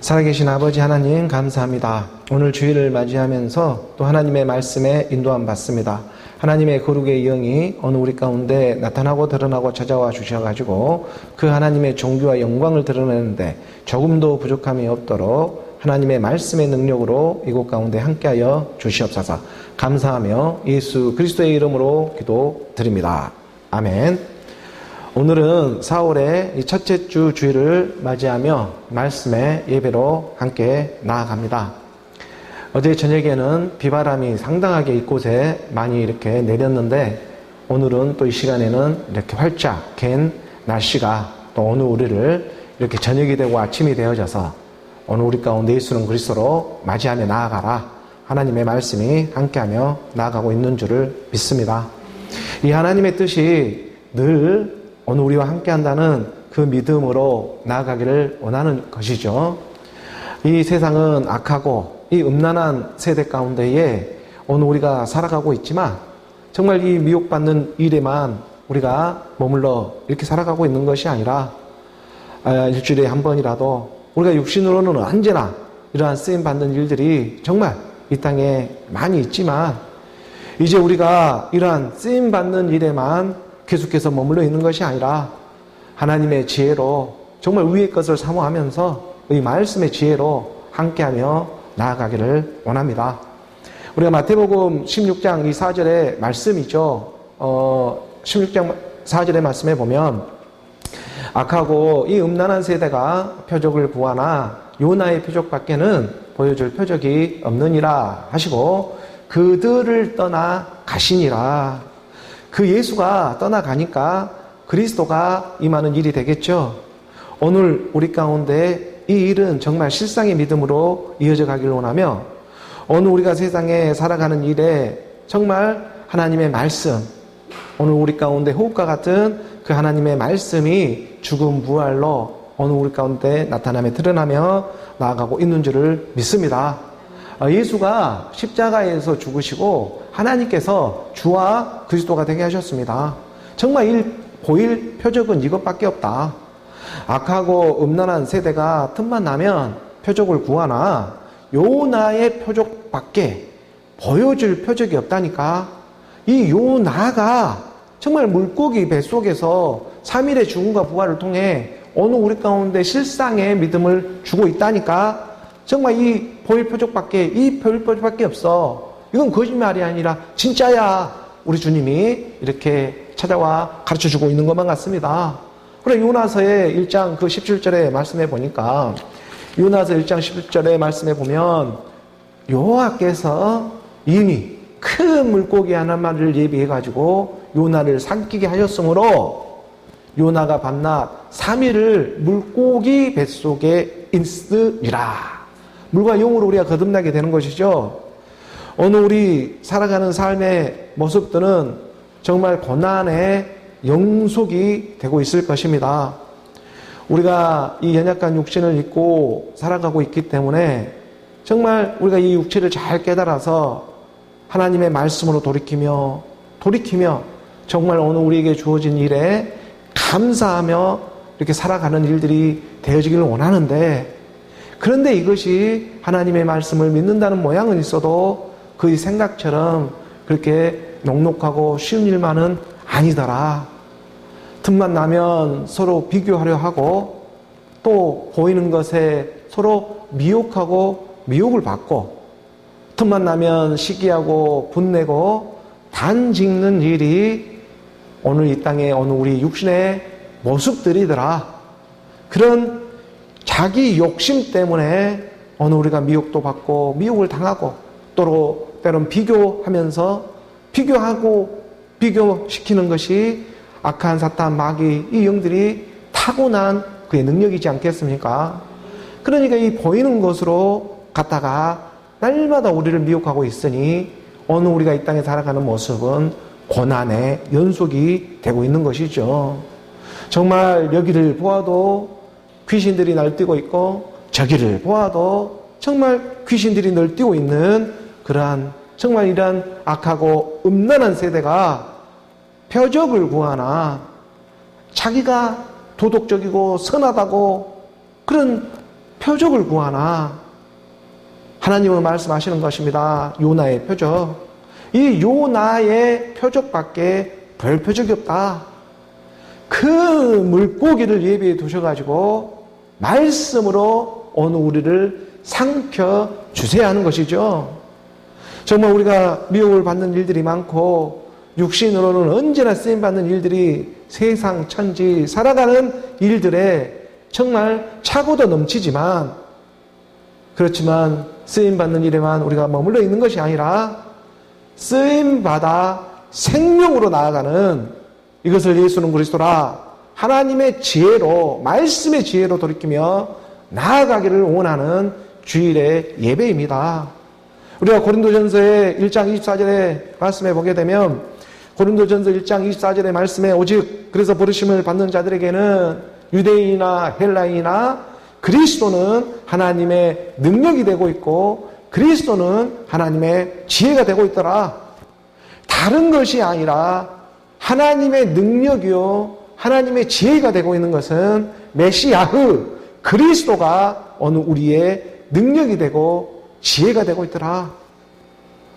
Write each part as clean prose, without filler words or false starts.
살아계신 아버지 하나님 감사합니다. 오늘 주일을 맞이하면서 또 하나님의 말씀에 인도함 받습니다. 하나님의 거룩의 영이 어느 우리 가운데 나타나고 드러나고 찾아와 주셔가지고 그 하나님의 존귀와 영광을 드러내는데 조금도 부족함이 없도록 하나님의 말씀의 능력으로 이곳 가운데 함께하여 주시옵소서. 감사하며 예수 그리스도의 이름으로 기도드립니다. 아멘. 오늘은 4월의 첫째 주 주일을 맞이하며 말씀의 예배로 함께 나아갑니다. 어제 저녁에는 비바람이 상당하게 이곳에 많이 이렇게 내렸는데 오늘은 또 이 시간에는 이렇게 활짝 갠 날씨가 또 오늘 우리를 이렇게 저녁이 되고 아침이 되어져서 오늘 우리 가운데 예수는 그리스도로 맞이하며 나아가라. 하나님의 말씀이 함께하며 나아가고 있는 줄을 믿습니다. 이 하나님의 뜻이 늘 오늘 우리와 함께한다는 그 믿음으로 나아가기를 원하는 것이죠. 이 세상은 악하고 이 음란한 세대 가운데에 오늘 우리가 살아가고 있지만 정말 이 미혹받는 일에만 우리가 머물러 이렇게 살아가고 있는 것이 아니라 일주일에 한 번이라도 우리가 육신으로는 언제나 이러한 쓰임받는 일들이 정말 이 땅에 많이 있지만 이제 우리가 이러한 쓰임받는 일에만 계속해서 머물러 있는 것이 아니라 하나님의 지혜로 정말 위의 것을 사모하면서 이 말씀의 지혜로 함께하며 나아가기를 원합니다. 우리가 마태복음 16장 이 4절의 말씀이죠. 16장 4절의 말씀에 보면 악하고 이 음란한 세대가 표적을 구하나 요나의 표적밖에는 보여줄 표적이 없느니라 하시고 그들을 떠나 가시니라. 그 예수가 떠나가니까 그리스도가 임하는 일이 되겠죠. 오늘 우리 가운데 이 일은 정말 실상의 믿음으로 이어져 가기를 원하며 오늘 우리가 세상에 살아가는 일에 정말 하나님의 말씀, 오늘 우리 가운데 호흡과 같은 그 하나님의 말씀이 죽음 부활로 오늘 우리 가운데 나타나며 드러나며 나아가고 있는 줄을 믿습니다. 예수가 십자가에서 죽으시고 하나님께서 주와 그리스도가 되게 하셨습니다. 정말 보일 표적은 이것밖에 없다. 악하고 음란한 세대가 틈만 나면 표적을 구하나 요나의 표적밖에 보여줄 표적이 없다니까. 이 요나가 정말 물고기 뱃속에서 3일의 죽음과 부활을 통해 오늘 우리 가운데 실상의 믿음을 주고 있다니까. 정말 이 보일 표적밖에 없어. 이건 거짓말이 아니라 진짜야. 우리 주님이 이렇게 찾아와 가르쳐주고 있는 것만 같습니다. 그래 요나서의 1장 그 17절의 말씀에 보니까 요나서 1장 17절의 말씀에 보면 여호와께서 이미 큰 물고기 하나만을 예비해가지고 요나를 삼키게 하셨으므로 요나가 밤낮 3일을 물고기 뱃속에 있으리라. 물과 용으로 우리가 거듭나게 되는 것이죠. 오늘 우리 살아가는 삶의 모습들은 정말 고난의 영속이 되고 있을 것입니다. 우리가 이 연약한 육신을 입고 살아가고 있기 때문에 정말 우리가 이 육체를 잘 깨달아서 하나님의 말씀으로 돌이키며 정말 오늘 우리에게 주어진 일에 감사하며 이렇게 살아가는 일들이 되어지기를 원하는데 그런데 이것이 하나님의 말씀을 믿는다는 모양은 있어도 그의 생각처럼 그렇게 녹록하고 쉬운 일만은 아니더라. 틈만 나면 서로 비교하려 하고 또 보이는 것에 서로 미혹을 받고 틈만 나면 시기하고 분내고 단짓는 일이 오늘 이 땅에 오늘 우리 육신의 모습들이더라. 그런 자기 욕심 때문에 오늘 우리가 미혹도 받고 미혹을 당하고 또 때론 비교시키는 것이 악한 사탄 마귀 이 영들이 타고난 그의 능력이지 않겠습니까? 그러니까 이 보이는 것으로 갖다가 날마다 우리를 미혹하고 있으니 오늘 우리가 이 땅에 살아가는 모습은 고난의 연속이 되고 있는 것이죠. 정말 여기를 보아도 귀신들이 날뛰고 있고 저기를 보아도 정말 귀신들이 날뛰고 있는 그러한 정말 이러한 악하고 음란한 세대가 표적을 구하나 자기가 도덕적이고 선하다고 그런 표적을 구하나? 하나님은 말씀하시는 것입니다. 요나의 표적. 이 요나의 표적밖에 별 표적이 없다. 그 물고기를 예비해 두셔가지고 말씀으로 오늘 우리를 삼켜 주세요 하는 것이죠. 정말 우리가 미혹을 받는 일들이 많고 육신으로는 언제나 쓰임받는 일들이 세상 천지 살아가는 일들에 정말 차고도 넘치지만, 그렇지만 쓰임받는 일에만 우리가 머물러 있는 것이 아니라 쓰임받아 생명으로 나아가는, 이것을 예수는 그리스도라 하나님의 지혜로, 말씀의 지혜로 돌이키며 나아가기를 원하는 주일의 예배입니다. 우리가 고린도전서의 1장 24절의 말씀에 보게 되면, 고린도전서 1장 24절의 말씀에 오직 그래서 부르심을 받는 자들에게는 유대인이나 헬라인이나 그리스도는 하나님의 능력이 되고 있고 그리스도는 하나님의 지혜가 되고 있더라. 다른 것이 아니라 하나님의 능력이요 하나님의 지혜가 되고 있는 것은 메시아흐 그리스도가 어느 우리의 능력이 되고 지혜가 되고 있더라.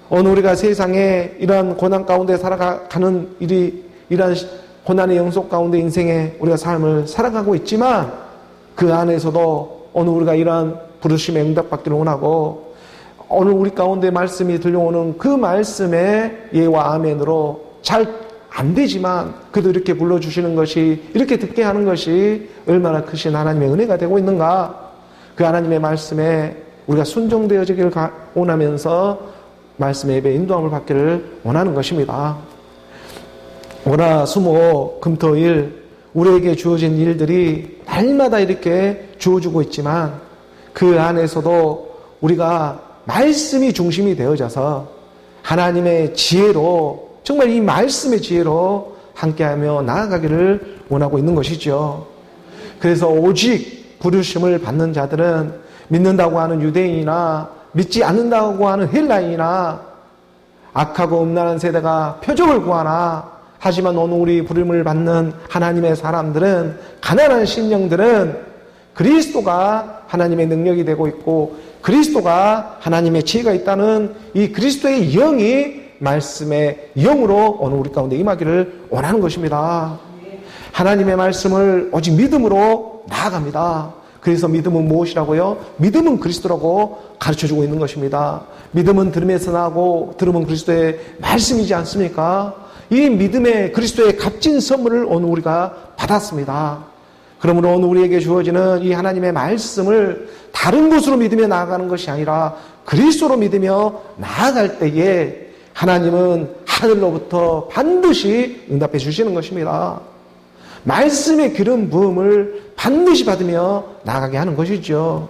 어느 우리가 세상에 이러한 고난 가운데 살아가는 이러한 고난의 영속 가운데 인생에 우리가 삶을 살아가고 있지만, 그 안에서도 어느 우리가 이러한 부르심에 응답받기를 원하고 오늘 우리 가운데 말씀이 들려오는 그 말씀의 예와 아멘으로 잘 안 되지만 그래도 이렇게 불러주시는 것이, 이렇게 듣게 하는 것이 얼마나 크신 하나님의 은혜가 되고 있는가. 그 하나님의 말씀에 우리가 순종되어지기를 원하면서 말씀의 예배 인도함을 받기를 원하는 것입니다. 월, 수목, 금토일 우리에게 주어진 일들이 날마다 이렇게 주어지고 있지만 그 안에서도 우리가 말씀이 중심이 되어져서 하나님의 지혜로, 정말 이 말씀의 지혜로 함께하며 나아가기를 원하고 있는 것이죠. 그래서 오직 부르심을 받는 자들은 믿는다고 하는 유대인이나 믿지 않는다고 하는 헬라인이나 악하고 음란한 세대가 표적을 구하나, 하지만 오늘 우리 부름을 받는 하나님의 사람들은, 가난한 심령들은 그리스도가 하나님의 능력이 되고 있고 그리스도가 하나님의 지혜가 있다는 이 그리스도의 영이 말씀의 영으로 오늘 우리 가운데 임하기를 원하는 것입니다. 하나님의 말씀을 오직 믿음으로 나아갑니다. 그래서 믿음은 무엇이라고요? 믿음은 그리스도라고 가르쳐주고 있는 것입니다. 믿음은 들음에서 나고 들음은 그리스도의 말씀이지 않습니까? 이 믿음의 그리스도의 값진 선물을 오늘 우리가 받았습니다. 그러므로 오늘 우리에게 주어지는 이 하나님의 말씀을 다른 곳으로 믿으며 나아가는 것이 아니라 그리스도로 믿으며 나아갈 때에 하나님은 하늘로부터 반드시 응답해 주시는 것입니다. 말씀의 기름 부음을 반드시 받으며 나아가게 하는 것이죠.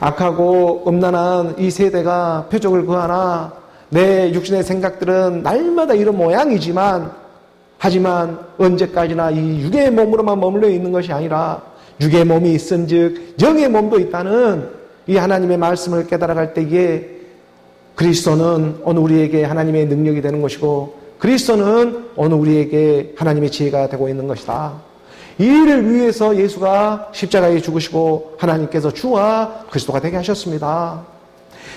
악하고 음란한 이 세대가 표적을 구하나 내 육신의 생각들은 날마다 이런 모양이지만, 하지만 언제까지나 이 육의 몸으로만 머물러 있는 것이 아니라 육의 몸이 있은즉 영의 몸도 있다는 이 하나님의 말씀을 깨달아갈 때에 그리스도는 어느 우리에게 하나님의 능력이 되는 것이고 그리스도는 어느 우리에게 하나님의 지혜가 되고 있는 것이다. 이 일을 위해서 예수가 십자가에 죽으시고 하나님께서 주와 그리스도가 되게 하셨습니다.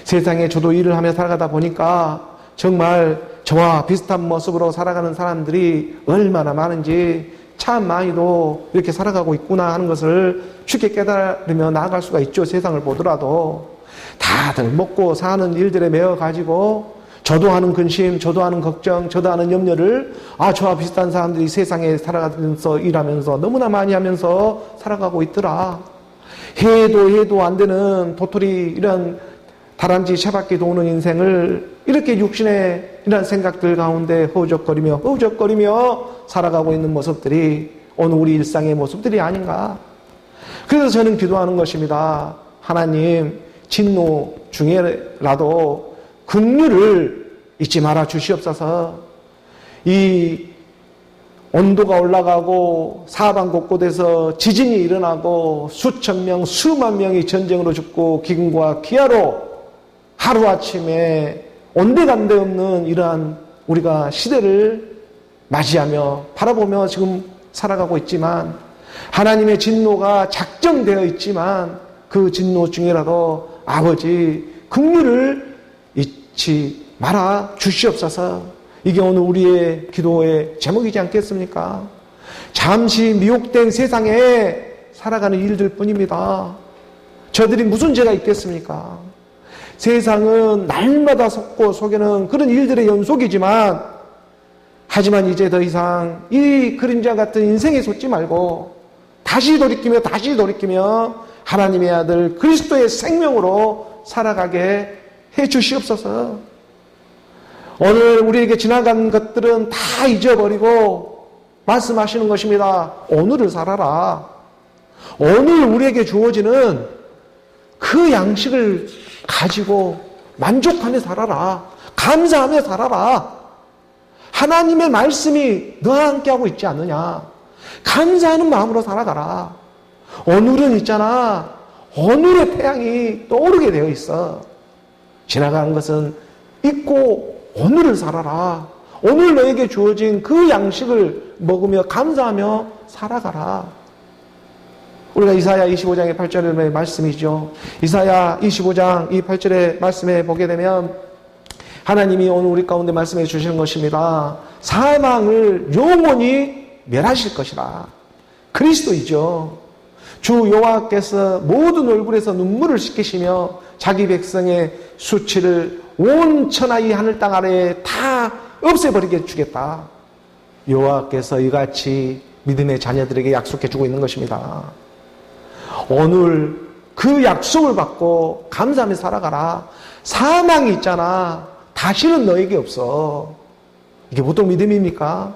세상에 저도 일을 하며 살아가다 보니까 정말 저와 비슷한 모습으로 살아가는 사람들이 얼마나 많은지 참 많이도 이렇게 살아가고 있구나 하는 것을 쉽게 깨달으며 나아갈 수가 있죠. 세상을 보더라도 다들 먹고 사는 일들에 매여 가지고 저도 하는 근심, 저도 하는 걱정, 저도 하는 염려를 저와 비슷한 사람들이 세상에 살아가면서 일하면서 너무나 많이 하면서 살아가고 있더라. 해도 안 되는 도토리 이런 다람쥐 채바퀴 도는 인생을 이렇게 육신의 이런 생각들 가운데 허우적거리며 살아가고 있는 모습들이 오늘 우리 일상의 모습들이 아닌가. 그래서 저는 기도하는 것입니다. 하나님, 진노 중에라도 긍휼을 잊지 말아 주시옵소서. 이 온도가 올라가고 사방 곳곳에서 지진이 일어나고 수천 명, 수만 명이 전쟁으로 죽고 기근과 기아로 하루아침에 온데간데 없는 이러한 우리가 시대를 맞이하며 바라보며 지금 살아가고 있지만, 하나님의 진노가 작정되어 있지만 그 진노 중이라도 아버지 긍휼을 잊지 말아 주시옵소서. 이게 오늘 우리의 기도의 제목이지 않겠습니까? 잠시 미혹된 세상에 살아가는 일들 뿐입니다. 저들이 무슨 죄가 있겠습니까? 세상은 날마다 속에는 그런 일들의 연속이지만, 하지만 이제 더 이상 이 그림자 같은 인생에 속지 말고 다시 돌이키며 하나님의 아들 그리스도의 생명으로 살아가게 해 주시옵소서. 오늘 우리에게 지나간 것들은 다 잊어버리고 말씀하시는 것입니다. 오늘을 살아라. 오늘 우리에게 주어지는 그 양식을 가지고 만족하며 살아라. 감사하며 살아라. 하나님의 말씀이 너와 함께하고 있지 않느냐. 감사하는 마음으로 살아가라. 오늘은 있잖아. 오늘의 태양이 떠오르게 되어 있어. 지나간 것은 잊고 오늘을 살아라. 오늘 너에게 주어진 그 양식을 먹으며 감사하며 살아가라. 우리가 이사야 25장의 8절의 말씀이죠. 이사야 25장 이 8절의 말씀에 보게 되면 하나님이 오늘 우리 가운데 말씀해 주시는 것입니다. 사망을 영원히 멸하실 것이라. 그리스도이죠. 주 여호와께서 모든 얼굴에서 눈물을 씻기시며 자기 백성의 수치를 온 천하의 하늘 땅 아래에 다 없애버리게 주겠다. 여호와께서 이같이 믿음의 자녀들에게 약속해 주고 있는 것입니다. 오늘 그 약속을 받고 감사하며 살아가라. 사망이 있잖아. 다시는 너에게 없어. 이게 보통 믿음입니까?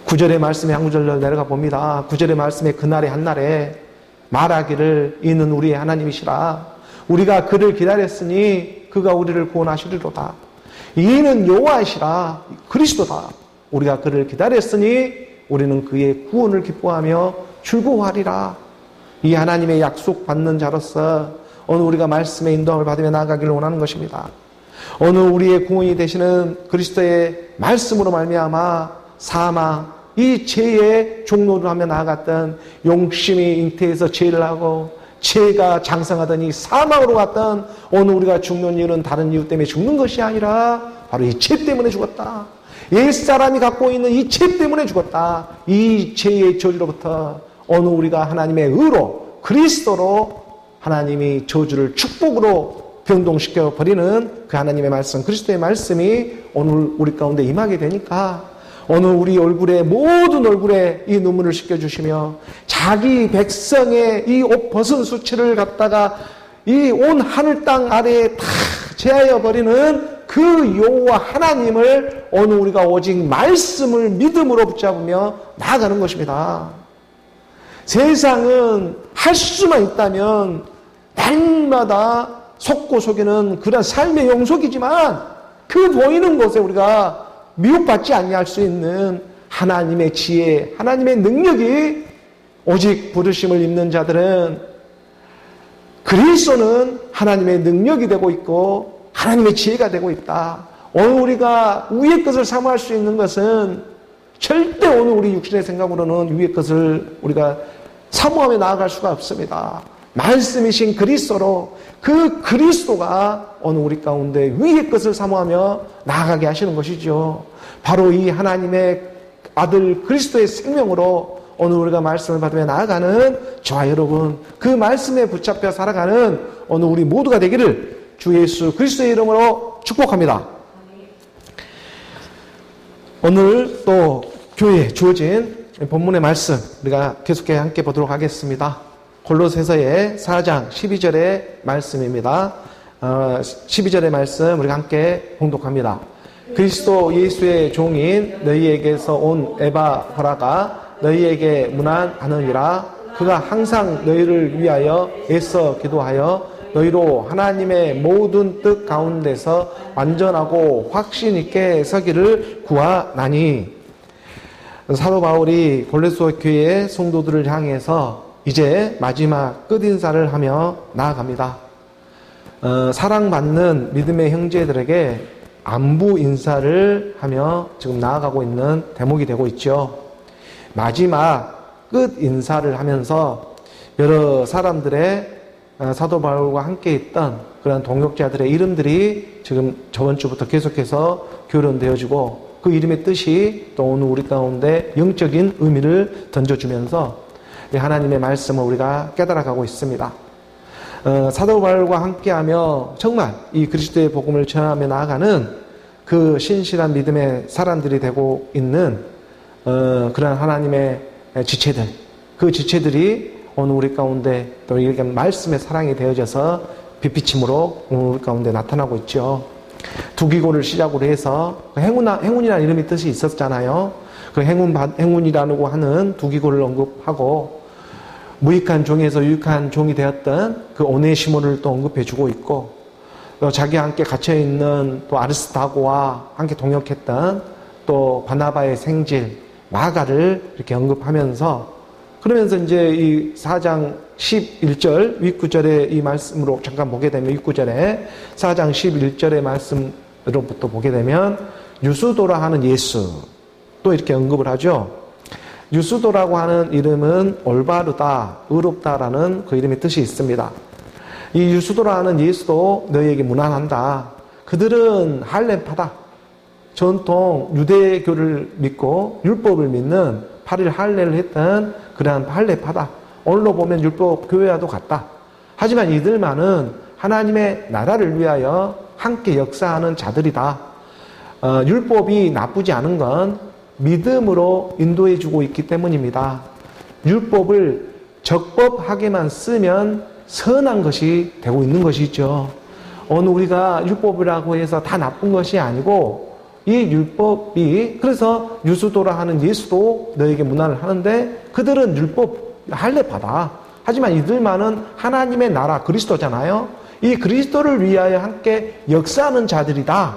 9절의 말씀에 한 구절 내려가 봅니다. 9절의 말씀에 그날의 한날에 말하기를 이는 우리의 하나님이시라. 우리가 그를 기다렸으니 그가 우리를 구원하시리로다. 이는 여호와이시라. 그리스도다. 우리가 그를 기다렸으니 우리는 그의 구원을 기뻐하며 즐거워하리라. 이 하나님의 약속 받는 자로서 오늘 우리가 말씀의 인도함을 받으며 나아가기를 원하는 것입니다. 오늘 우리의 구원이 되시는 그리스도의 말씀으로 말미암아 사망, 이 죄의 종로를 하며 나아갔던 용심이 잉태해서 죄를 하고 죄가 장성하더니 사망으로 갔던 오늘 우리가 죽는 이유는 다른 이유 때문에 죽는 것이 아니라 바로 이 죄 때문에 죽었다. 옛사람이 갖고 있는 이 죄 때문에 죽었다. 이 죄의 저주로부터 오늘 우리가 하나님의 의로 그리스도로 하나님이 저주를 축복으로 변동시켜 버리는 그 하나님의 말씀, 그리스도의 말씀이 오늘 우리 가운데 임하게 되니까 오늘 우리 얼굴에 모든 얼굴에 이 눈물을 씻겨주시며 자기 백성의 이 옷 벗은 수치를 갖다가 이 온 하늘 땅 아래에 다 제하여 버리는 그 여호와 하나님을 오늘 우리가 오직 말씀을 믿음으로 붙잡으며 나아가는 것입니다. 세상은 할 수만 있다면 날마다 속고 속이는 그런 삶의 영속이지만 그 보이는 곳에 우리가 미혹받지 아니할 수 있는 하나님의 지혜, 하나님의 능력이 오직 부르심을 입는 자들은 그리스도는 하나님의 능력이 되고 있고 하나님의 지혜가 되고 있다. 오늘 우리가 위의 것을 사모할 수 있는 것은 절대 오늘 우리 육신의 생각으로는 위의 것을 우리가 사모하며 나아갈 수가 없습니다. 말씀이신 그리스도로 그 그리스도가 오늘 우리 가운데 위의 것을 사모하며 나아가게 하시는 것이죠. 바로 이 하나님의 아들 그리스도의 생명으로 오늘 우리가 말씀을 받으며 나아가는 저와 여러분, 그 말씀에 붙잡혀 살아가는 오늘 우리 모두가 되기를 주 예수 그리스도의 이름으로 축복합니다. 오늘 또 교회에 주어진 본문의 말씀 우리가 계속해 함께 보도록 하겠습니다. 골로새서의 4장 12절의 말씀입니다. 12절의 말씀 우리가 함께 봉독합니다. 그리스도 예수의 종인 너희에게서 온 에바브라가 너희에게 문안하느니라. 그가 항상 너희를 위하여 애써 기도하여 너희로 하나님의 모든 뜻 가운데서 완전하고 확신 있게 서기를 구하나니. 사도 바울이 골로새 교회의 성도들을 향해서 이제 마지막 끝인사를 하며 나아갑니다. 사랑받는 믿음의 형제들에게 안부 인사를 하며 지금 나아가고 있는 대목이 되고 있죠. 마지막 끝 인사를 하면서 여러 사람들의 사도 바울과 함께 있던 그런 동역자들의 이름들이 지금 저번 주부터 계속해서 교련되어지고 그 이름의 뜻이 또 오늘 우리 가운데 영적인 의미를 던져주면서 하나님의 말씀을 우리가 깨달아가고 있습니다. 사도 바울과 함께하며 정말 이 그리스도의 복음을 전하며 나아가는 그 신실한 믿음의 사람들이 되고 있는 그런 하나님의 지체들, 그 지체들이 오늘 우리 가운데 또 이렇게 말씀의 사랑이 되어져서 빛비침으로 오늘 우리 가운데 나타나고 있죠. 두기고를 시작으로 해서 행운이라는 이름의 뜻이 있었잖아요. 그 행운이라고 하는 두기고를 언급하고 무익한 종에서 유익한 종이 되었던 그 오네시모를 또 언급해주고 있고 또 자기와 함께 갇혀있는 또 아리스타고와 함께 동역했던 또 바나바의 생질 마가를 이렇게 언급하면서 그러면서 이제 이 4장 11절 윗구절의 이 말씀으로 잠깐 보게 되면 윗구절에 4장 11절의 말씀으로부터 보게 되면 유수도라 하는 예수 또 이렇게 언급을 하죠. 유수도라고 하는 이름은 올바르다, 의롭다라는 그 이름의 뜻이 있습니다. 이 유수도라 하는 예수도 너희에게 무난한다. 그들은 할례파다. 전통 유대교를 믿고 율법을 믿는 8일 할례를 했던 그러한 할례파다. 오늘로 보면 율법 교회와도 같다. 하지만 이들만은 하나님의 나라를 위하여 함께 역사하는 자들이다. 율법이 나쁘지 않은 건 믿음으로 인도해주고 있기 때문입니다. 율법을 적법하게만 쓰면 선한 것이 되고 있는 것이죠. 오늘 우리가 율법이라고 해서 다 나쁜 것이 아니고 이 율법이 그래서 유수도라 하는 예수도 너에게 문안을 하는데 그들은 율법 할례파다. 하지만 이들만은 하나님의 나라 그리스도잖아요. 이 그리스도를 위하여 함께 역사하는 자들이다.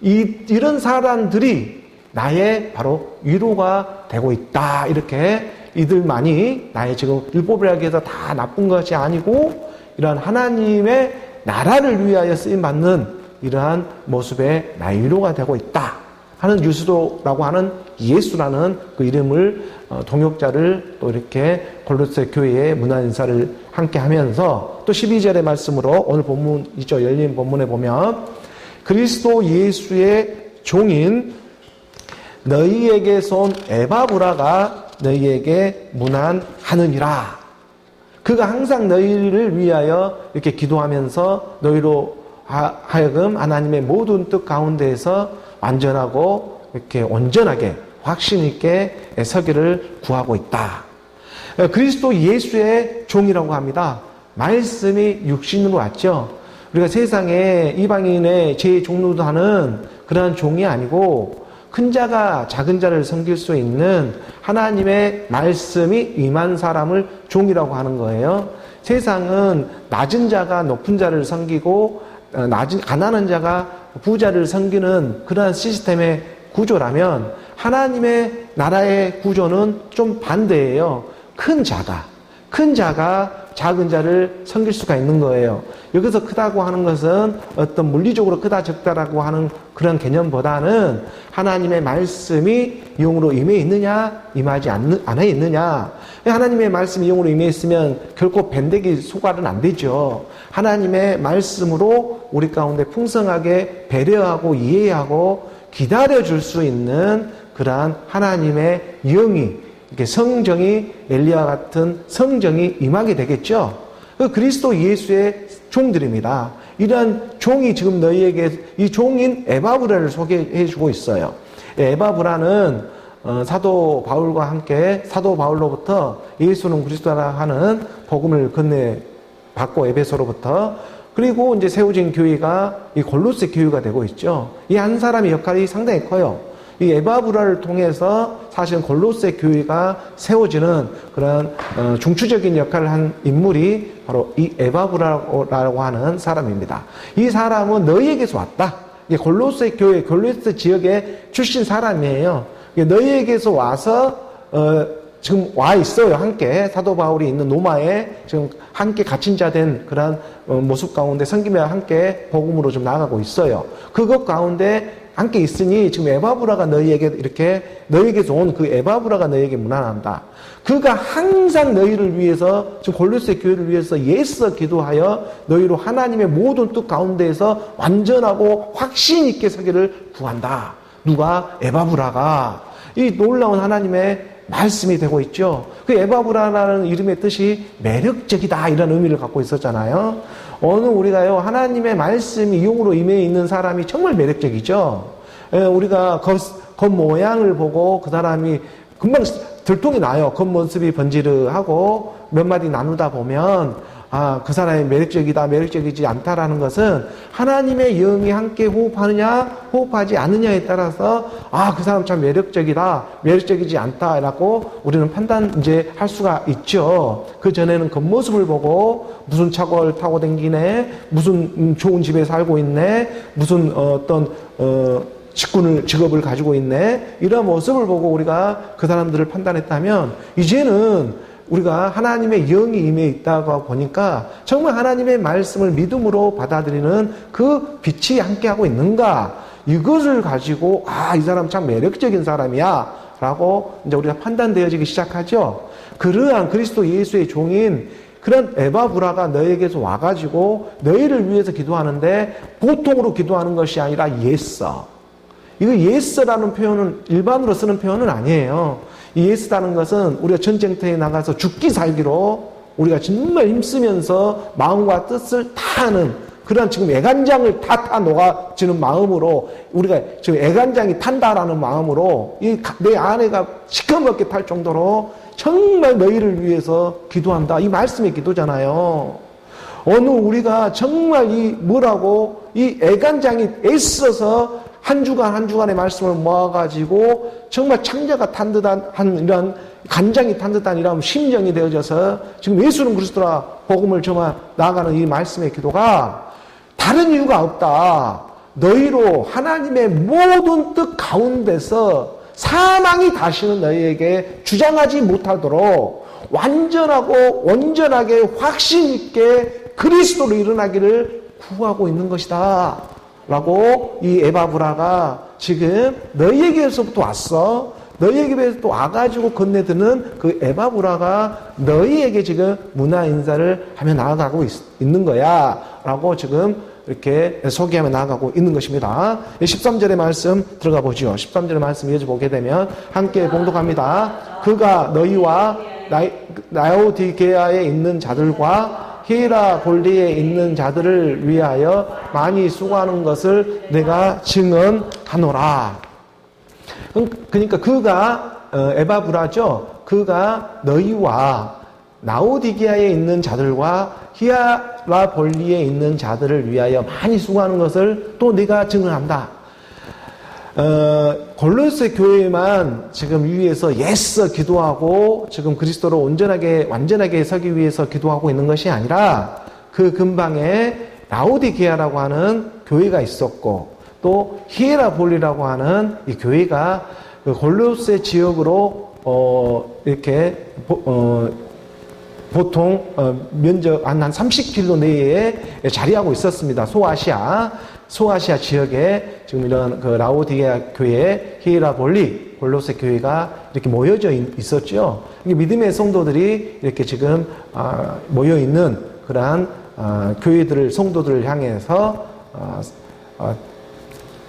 이런 사람들이 나의 바로 위로가 되고 있다. 이렇게 이들만이 나의 지금 율법이라고 해서 다 나쁜 것이 아니고 이러한 하나님의 나라를 위하여 쓰임받는 이러한 모습에 나의 위로가 되고 있다 하는 유수도라고 하는 예수라는 그 이름을 동역자를 또 이렇게 골로새 교회의 문안 인사를 함께 하면서 또 12절의 말씀으로 오늘 본문이죠. 열린 본문에 보면 그리스도 예수의 종인 너희에게서 온 에바브라가 너희에게 문안하느니라. 그가 항상 너희를 위하여 이렇게 기도하면서 너희로 하여금 하나님의 모든 뜻 가운데에서 완전하고 이렇게 온전하게 확신 있게 서기를 구하고 있다. 그리스도 예수의 종이라고 합니다. 말씀이 육신으로 왔죠. 우리가 세상에 이방인의 제 종로도 하는 그러한 종이 아니고 큰 자가 작은 자를 섬길 수 있는 하나님의 말씀이 임한 사람을 종이라고 하는 거예요. 세상은 낮은 자가 높은 자를 섬기고 가난한 자가 부자를 섬기는 그러한 시스템의 구조라면 하나님의 나라의 구조는 좀 반대예요. 큰 자가 작은 자를 섬길 수가 있는 거예요. 여기서 크다고 하는 것은 어떤 물리적으로 크다 적다라고 하는 그런 개념보다는 하나님의 말씀이 영으로 임해 있느냐 임하지 않아 있느냐. 하나님의 말씀이 영으로 임해 있으면 결코 밴데기 소갈은 안 되죠. 하나님의 말씀으로 우리 가운데 풍성하게 배려하고 이해하고 기다려줄 수 있는 그러한 하나님의 영이 이렇게 성정이 엘리야 같은 성정이 임하게 되겠죠. 그 그리스도 예수의 종들입니다. 이러한 종이 지금 너희에게 이 종인 에바브라를 소개해주고 있어요. 에바브라는 사도 바울과 함께 사도 바울로부터 예수는 그리스도라 하는 복음을 건네받고 에베소로부터 그리고 이제 세워진 교회가 이 골로새 교회가 되고 있죠. 이 한 사람의 역할이 상당히 커요. 이 에바브라를 통해서 사실은 골로새 교회가 세워지는 그런 중추적인 역할을 한 인물이 바로 이 에바브라라고 하는 사람입니다. 이 사람은 너희에게서 왔다. 골로새 교회, 골로새 지역의 출신 사람이에요. 너희에게서 와서 지금 와 있어요. 함께 사도 바울이 있는 로마에 지금 함께 갇힌 자 된 그런 모습 가운데 섬기며 함께 복음으로 좀 나아가고 있어요. 그것 가운데 함께 있으니 지금 에바브라가 너희에게 이렇게 너희에게서 온 그 에바브라가 너희에게 문안한다. 그가 항상 너희를 위해서 지금 골로새 교회를 위해서 애써 기도하여 너희로 하나님의 모든 뜻 가운데에서 완전하고 확신 있게 서기를 구한다. 누가? 에바브라가. 이 놀라운 하나님의 말씀이 되고 있죠. 그 에바브라라는 이름의 뜻이 매력적이다 이런 의미를 갖고 있었잖아요. 어느 우리가요 하나님의 말씀이 용으로 임해 있는 사람이 정말 매력적이죠. 우리가 겉모양을 보고 그 사람이 금방 들통이 나요. 겉모습이 번지르하고 몇 마디 나누다 보면 그 사람이 매력적이다, 매력적이지 않다라는 것은 하나님의 영이 함께 호흡하느냐, 호흡하지 않느냐에 따라서 그 사람 참 매력적이다, 매력적이지 않다라고 우리는 판단 이제 할 수가 있죠. 그 전에는 겉모습을 보고 무슨 차를 타고 다니네, 무슨 좋은 집에 살고 있네, 무슨 직업을 가지고 있네, 이런 모습을 보고 우리가 그 사람들을 판단했다면 이제는 우리가 하나님의 영이 임해 있다고 보니까 정말 하나님의 말씀을 믿음으로 받아들이는 그 빛이 함께하고 있는가, 이것을 가지고 이 사람 참 매력적인 사람이야 라고 이제 우리가 판단되어지기 시작하죠. 그러한 그리스도 예수의 종인 그런 에바브라가 너에게서 와가지고 너희를 위해서 기도하는데 보통으로 기도하는 것이 아니라 예서. 이거 예서라는 표현은 일반으로 쓰는 표현은 아니에요. 이 예스라는 것은 우리가 전쟁터에 나가서 죽기 살기로 우리가 정말 힘쓰면서 마음과 뜻을 다 하는 그런 지금 애간장을 다 녹아지는 마음으로 우리가 지금 애간장이 탄다라는 마음으로 내 아내가 시커멓게 탈 정도로 정말 너희를 위해서 기도한다. 이 말씀의 기도잖아요. 어느 우리가 정말 이 애간장이 애써서 한 주간 한 주간의 말씀을 모아가지고 정말 창자가 탄 듯한 이런 간장이 탄 듯한 이런 심정이 되어져서 지금 예수는 그리스도라 복음을 전하 나아가는 이 말씀의 기도가 다른 이유가 없다. 너희로 하나님의 모든 뜻 가운데서 사망이 다시는 너희에게 주장하지 못하도록 완전하고 온전하게 확신 있게 그리스도로 일어나기를 구하고 있는 것이다 라고 이 에바브라가 지금 너희에게서부터 왔어. 너희에게서 또 와가지고 건네드는 그 에바브라가 너희에게 지금 문화 인사를 하며 나아가고 있는 거야 라고 지금 이렇게 소개하며 나아가고 있는 것입니다. 13절의 말씀 들어가 보죠. 13절의 말씀 이어져 보게 되면 함께 봉독합니다. 그가 너희와 라오디게아에 있는 자들과 히에라볼리에 있는 자들을 위하여 많이 수고하는 것을 내가 증언하노라. 그러니까 그가 에바브라죠. 그가 너희와 라오디게아에 있는 자들과 히에라볼리에 있는 자들을 위하여 많이 수고하는 것을 또 네가 증언한다. 골로새 교회만 지금 위에서 애써 기도하고 지금 그리스도로 온전하게 완전하게 서기 위해서 기도하고 있는 것이 아니라 그 근방에 라오디게아라고 하는 교회가 있었고 또 히에라볼리라고 하는 이 교회가 그 골로새 지역으로 이렇게 보통 면적 한 30km 내에 자리하고 있었습니다. 소아시아 지역에 지금 이런 그 라오디게아 교회, 히에라볼리, 골로새 교회가 이렇게 모여져 있었죠. 믿음의 성도들이 이렇게 지금 모여 있는 그러한 교회들을 성도들을 향해서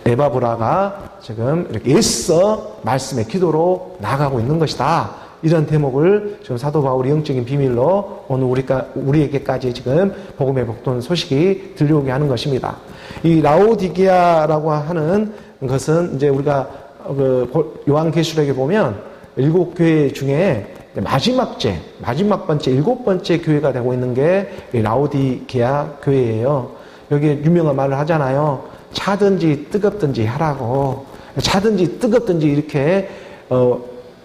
에바브라가 지금 이렇게 애써 말씀의 기도로 나아가고 있는 것이다. 이런 대목을 지금 사도 바울이 영적인 비밀로 오늘 우리에게까지 지금 복음의 복돈 소식이 들려오게 하는 것입니다. 이 라오디게아라고 하는 것은 이제 우리가 그 요한계시록에 보면 7교회 중에 마지막 번째 7번째 교회가 되고 있는 게 라오디게아 교회예요. 여기 유명한 말을 하잖아요. 차든지 뜨겁든지 하라고. 차든지 뜨겁든지 이렇게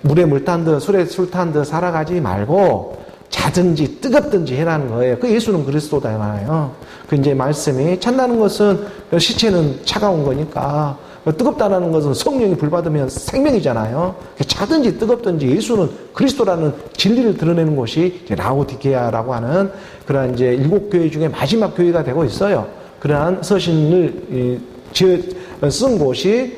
물에 물 탄 듯 술에 술 탄 듯 살아가지 말고 자든지 뜨겁든지 해라는 거예요. 그 예수는 그리스도잖아요. 그 이제 말씀이 찬다는 것은 시체는 차가운 거니까 뜨겁다라는 것은 성령이 불받으면 생명이잖아요. 자든지 뜨겁든지 예수는 그리스도라는 진리를 드러내는 곳이 이제 라오디게아라고 하는 그러한 이제 7교회 중에 마지막 교회가 되고 있어요. 그러한 서신을 쓴 곳이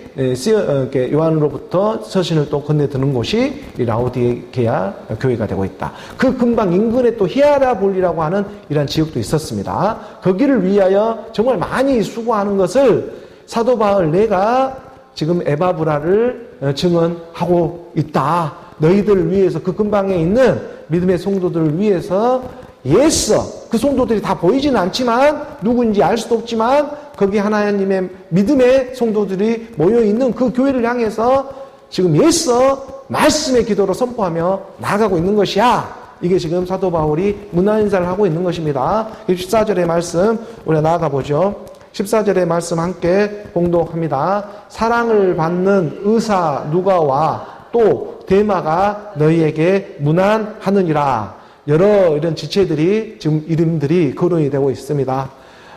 요한으로부터 서신을 또 건네드는 곳이 이 라오디게아 교회가 되고 있다. 그 근방 인근에 또 히아라볼리라고 하는 이러한 지역도 있었습니다. 거기를 위하여 정말 많이 수고하는 것을 사도 바울 내가 지금 에바브라를 증언하고 있다. 너희들을 위해서 그 근방에 있는 믿음의 성도들을 위해서 애써 그 성도들이 다 보이지는 않지만 누구인지 알 수도 없지만 거기 하나님의 믿음의 성도들이 모여있는 그 교회를 향해서 지금 애써 말씀의 기도로 선포하며 나아가고 있는 것이야. 이게 지금 사도 바울이 문안 인사를 하고 있는 것입니다. 14절의 말씀 우리가 나아가 보죠. 14절의 말씀 함께 공독합니다. 사랑을 받는 의사 누가와 또 데마가 너희에게 문안하느니라. 여러 이런 지체들이 지금 이름들이 거론이 되고 있습니다.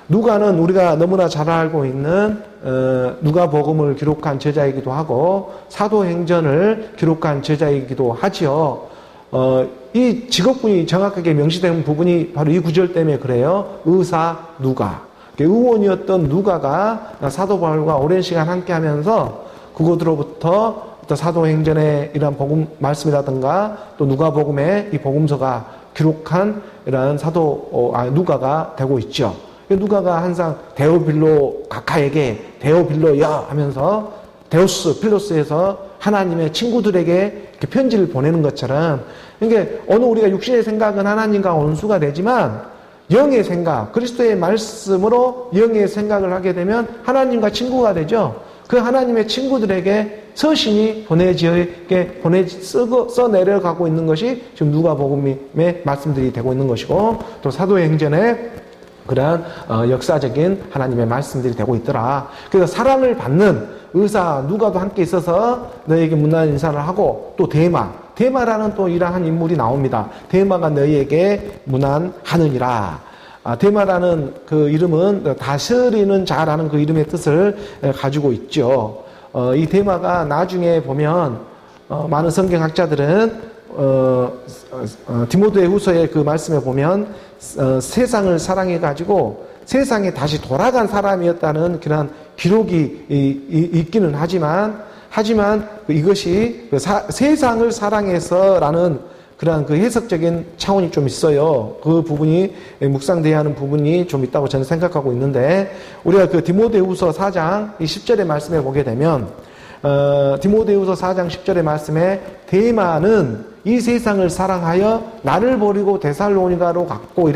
누가는 우리가 너무나 잘 알고 있는 누가복음을 기록한 제자이기도 하고 사도행전을 기록한 제자이기도 하지요. 이 직업군이 정확하게 명시된 부분이 바로 이 구절 때문에 그래요. 의사 누가. 의원이었던 누가가 사도 바울과 오랜 시간 함께하면서 그곳으로부터 사도행전의 이러한 복음 말씀이라든가 또 누가복음의 이 복음서가 기록한 이러한 누가가 되고 있죠. 누가가 항상 데오빌로 가카에게 데오빌로야 하면서 데우스 필로스에서 하나님의 친구들에게 이렇게 편지를 보내는 것처럼, 그러니까 어느 우리가 육신의 생각은 하나님과 원수가 되지만 영의 생각, 그리스도의 말씀으로 영의 생각을 하게 되면 하나님과 친구가 되죠. 그 하나님의 친구들에게 서신이 써 내려가고 있는 것이 지금 누가복음의 말씀들이 되고 있는 것이고, 또 사도행전의 그러한 역사적인 하나님의 말씀들이 되고 있더라. 그래서 사랑을 받는 의사 누가도 함께 있어서 너희에게 문안 인사를 하고, 또 데마라는 또 이러한 인물이 나옵니다. 데마가 너희에게 문안하느니라. 데마라는 그 이름은 다스리는 자라는 그 이름의 뜻을 가지고 있죠. 이 데마가 나중에 보면 많은 성경학자들은 디모데 후서의 그 말씀에 보면 세상을 사랑해가지고 세상에 다시 돌아간 사람이었다는 그런 기록이 있기는 하지만 이것이 세상을 사랑해서라는 그러한 그 해석적인 차원이 좀 있어요. 그 부분이 묵상돼야 하는 부분이 좀 있다고 저는 생각하고 있는데, 우리가 그 디모데후서 4장 10절의 말씀에 보게 되면 디모데후서 4장 10절의 말씀에 데마는 이 세상을 사랑하여 나를 버리고 데살로니가로 갔고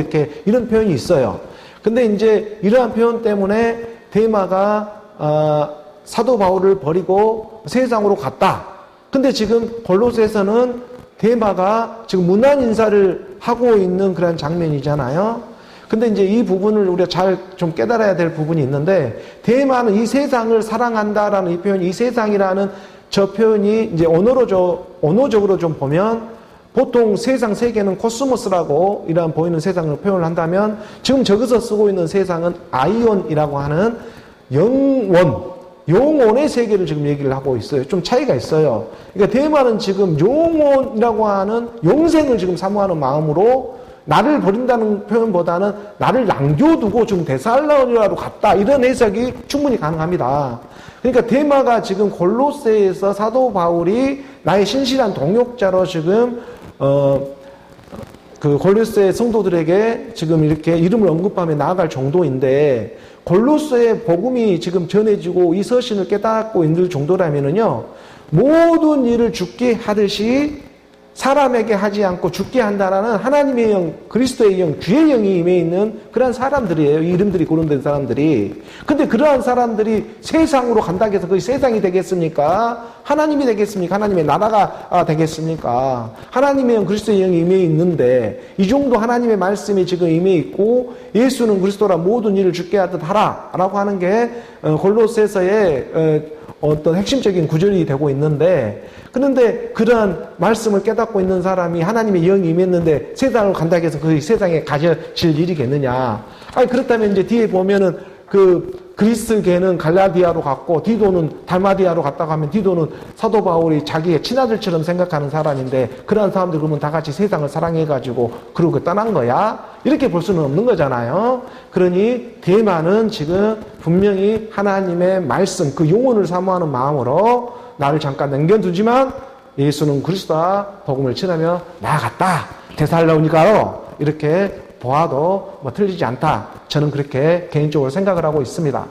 이런 표현이 있어요. 근데 이제 이러한 표현 때문에 데마가 사도 바울을 버리고 세상으로 갔다. 근데 지금 골로새에서는 데마가 지금 문안 인사를 하고 있는 그런 장면이잖아요. 근데 이제 이 부분을 우리가 잘 좀 깨달아야 될 부분이 있는데, 데마는 이 세상을 사랑한다라는 이 표현이, 이 세상이라는 저 표현이 이제 언어적으로 좀 보면 보통 세상 세계는 코스모스라고 이러한 보이는 세상을 표현을 한다면, 지금 저기서 쓰고 있는 세상은 아이온이라고 하는 영혼의 세계를 지금 얘기를 하고 있어요. 좀 차이가 있어요. 그러니까 데마는 지금 영혼이라고 하는 영생을 지금 사모하는 마음으로 나를 버린다는 표현보다는 나를 남겨두고 지금 데살로니가로 갔다, 이런 해석이 충분히 가능합니다. 그러니까 데마가 지금 골로새에서 사도 바울이 나의 신실한 동역자로 지금 그 골로새 성도들에게 지금 이렇게 이름을 언급하며 나아갈 정도인데, 골로새의 복음이 지금 전해지고 이 서신을 깨닫고 있는 정도라면은요, 모든 일을 죽게 하듯이 사람에게 하지 않고 죽게 한다라는 하나님의 영, 그리스도의 영, 주의 영이 임해 있는 그러한 사람들이에요. 이 이름들이 거론된 사람들이. 근데 그러한 사람들이 세상으로 간다고 해서 그게 세상이 되겠습니까? 하나님이 되겠습니까? 하나님의 나라가 되겠습니까? 하나님의 영, 그리스도의 영이 임해 있는데, 이 정도 하나님의 말씀이 지금 임해 있고, 예수는 그리스도라 모든 일을 죽게 하듯 하라 라고 하는 게 골로새서의 어떤 핵심적인 구절이 되고 있는데, 그런데 그러한 말씀을 깨닫고 있는 사람이 하나님의 영이 임했는데 세상을 간다고 해서 그 세상에 가져질 일이겠느냐. 아니, 그렇다면 이제 뒤에 보면은 그 그리스계는 갈라디아로 갔고 디도는 달마디아로 갔다가 하면 디도는 사도 바울이 자기의 친아들처럼 생각하는 사람인데 그런 사람들 그러면 다 같이 세상을 사랑해가지고 그러고 떠난 거야? 이렇게 볼 수는 없는 거잖아요. 그러니 데마는 지금 분명히 하나님의 말씀, 그 용언을 사모하는 마음으로 나를 잠깐 남겨두지만 예수는 그리스도와 복음을 전하며 나아갔다. 데살로니가로 이렇게 보아도 뭐 틀리지 않다. 저는 그렇게 개인적으로 생각을 하고 있습니다.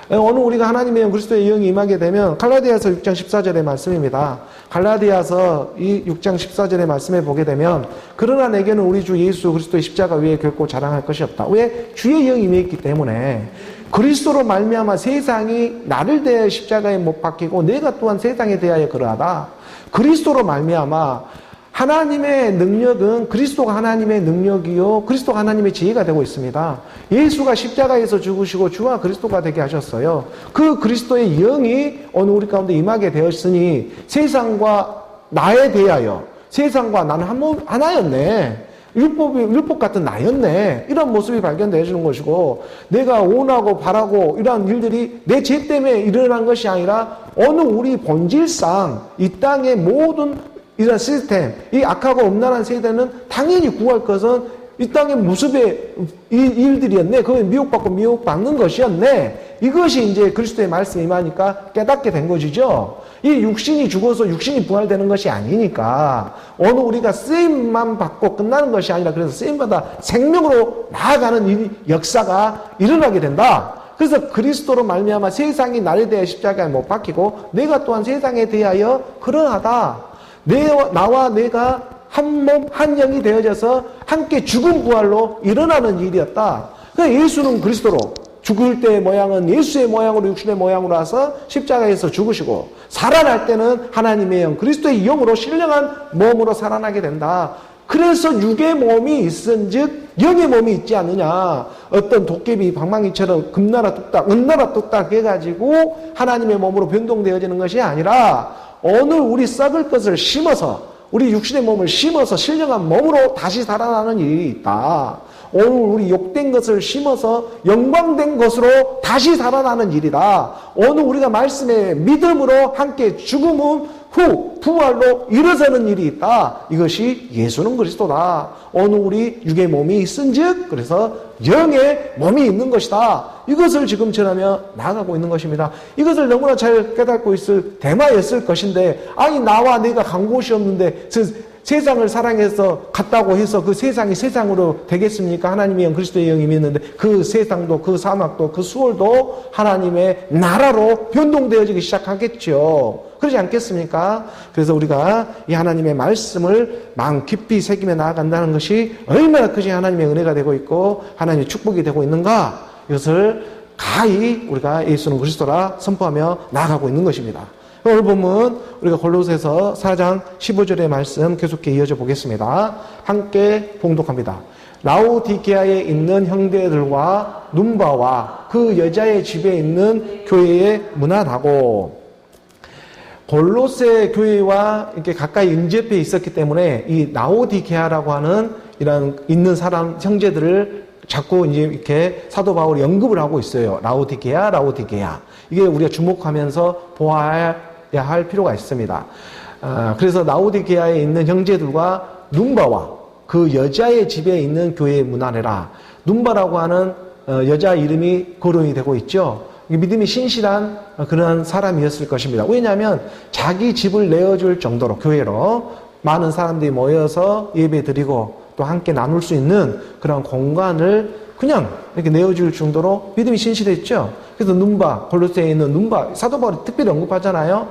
오늘 우리가 하나님의 영 그리스도의 영이 임하게 되면 갈라디아서 6장 14절의 말씀입니다. 갈라디아서 이 6장 14절의 말씀에 보게 되면 그러나 내게는 우리 주 예수 그리스도의 십자가 위에 결코 자랑할 것이 없다. 왜? 주의 영이 임했기 때문에 그리스도로 말미암아 세상이 나를 대하여 십자가에 못 박히고 내가 또한 세상에 대하여 그러하다. 그리스도로 말미암아 하나님의 능력은 그리스도가 하나님의 능력이요 그리스도가 하나님의 지혜가 되고 있습니다. 예수가 십자가에서 죽으시고 주와 그리스도가 되게 하셨어요. 그 그리스도의 영이 오늘 우리 가운데 임하게 되었으니 세상과 나에 대하여 세상과 나는 한 몸 하나였네. 율법 같은 나였네. 이런 모습이 발견되어지는 것이고 내가 원하고 바라고 이러한 일들이 내 죄 때문에 일어난 것이 아니라 어느 우리 본질상 이 땅의 모든 이런 시스템, 이 악하고 엄란한 세대는 당연히 구할 것은 이 땅의 무습의 일들이었네. 그건 미혹받고 미혹받는 것이었네. 이것이 이제 그리스도의 말씀이 임하니까 깨닫게 된 것이죠. 이 육신이 죽어서 육신이 부활되는 것이 아니니까 어느 우리가 쓰임만 받고 끝나는 것이 아니라 그래서 쓰임받아 생명으로 나아가는 이 역사가 일어나게 된다. 그래서 그리스도로 말미암아 세상이 나에 대해 십자가에 못 박히고 내가 또한 세상에 대하여 그러하다. 나와 내가 한 몸, 한 영이 되어져서 함께 죽음 부활로 일어나는 일이었다. 그러니까 예수는 그리스도로 죽을 때의 모양은 예수의 모양으로 육신의 모양으로 와서 십자가에서 죽으시고 살아날 때는 하나님의 영, 그리스도의 영으로 신령한 몸으로 살아나게 된다. 그래서 육의 몸이 있은즉 영의 몸이 있지 않느냐. 어떤 도깨비 방망이처럼 금나라 뚝딱, 은나라 뚝딱 해가지고 하나님의 몸으로 변동되어지는 것이 아니라 오늘 우리 썩을 것을 심어서 우리 육신의 몸을 심어서 신령한 몸으로 다시 살아나는 일이 있다. 오늘 우리 욕된 것을 심어서 영광된 것으로 다시 살아나는 일이다. 오늘 우리가 말씀의 믿음으로 함께 죽음은 후 부활로 일어서는 일이 있다. 이것이 예수는 그리스도다. 오늘 우리 육의 몸이 있은즉 그래서 영의 몸이 있는 것이다. 이것을 지금 전하며 나아가고 있는 것입니다. 이것을 너무나 잘 깨닫고 있을 대마였을 것인데 아니 나와 내가 간 곳이었는데 세상을 사랑해서 갔다고 해서 그 세상이 세상으로 되겠습니까? 하나님의 영 그리스도의 영이 있는데 그 세상도 그 사막도 그 수월도 하나님의 나라로 변동되어지기 시작하겠죠. 그러지 않겠습니까? 그래서 우리가 이 하나님의 말씀을 마음 깊이 새기며 나아간다는 것이 얼마나 크지 하나님의 은혜가 되고 있고 하나님의 축복이 되고 있는가 이것을 가히 우리가 예수는 그리스도라 선포하며 나아가고 있는 것입니다. 오늘 보면 우리가 골로새서 4장 15절의 말씀 계속해 이어져 보겠습니다. 함께 봉독합니다. 라오디게아에 있는 형제들과 눈바와 그 여자의 집에 있는 교회에 문안하고 골로새 교회와 이렇게 가까이 인접해 있었기 때문에 이 라오디게아라고 하는 이런 있는 사람 형제들을 자꾸 이제 이렇게 사도 바울이 언급을 하고 있어요. 라오디게아, 라오디게아. 이게 우리가 주목하면서 보아야 할 필요가 있습니다. 그래서 라오디게아에 있는 형제들과 눈바와 그 여자의 집에 있는 교회에 문안해라. 눈바라고 하는 여자 이름이 거론이 되고 있죠. 믿음이 신실한 그런 사람이었을 것입니다. 왜냐하면 자기 집을 내어줄 정도로 교회로 많은 사람들이 모여서 예배 드리고 또 함께 나눌 수 있는 그런 공간을 그냥 이렇게 내어줄 정도로 믿음이 신실했죠. 그래서 눈바, 골로새에 있는 눈바, 사도 바울이 특별히 언급하잖아요.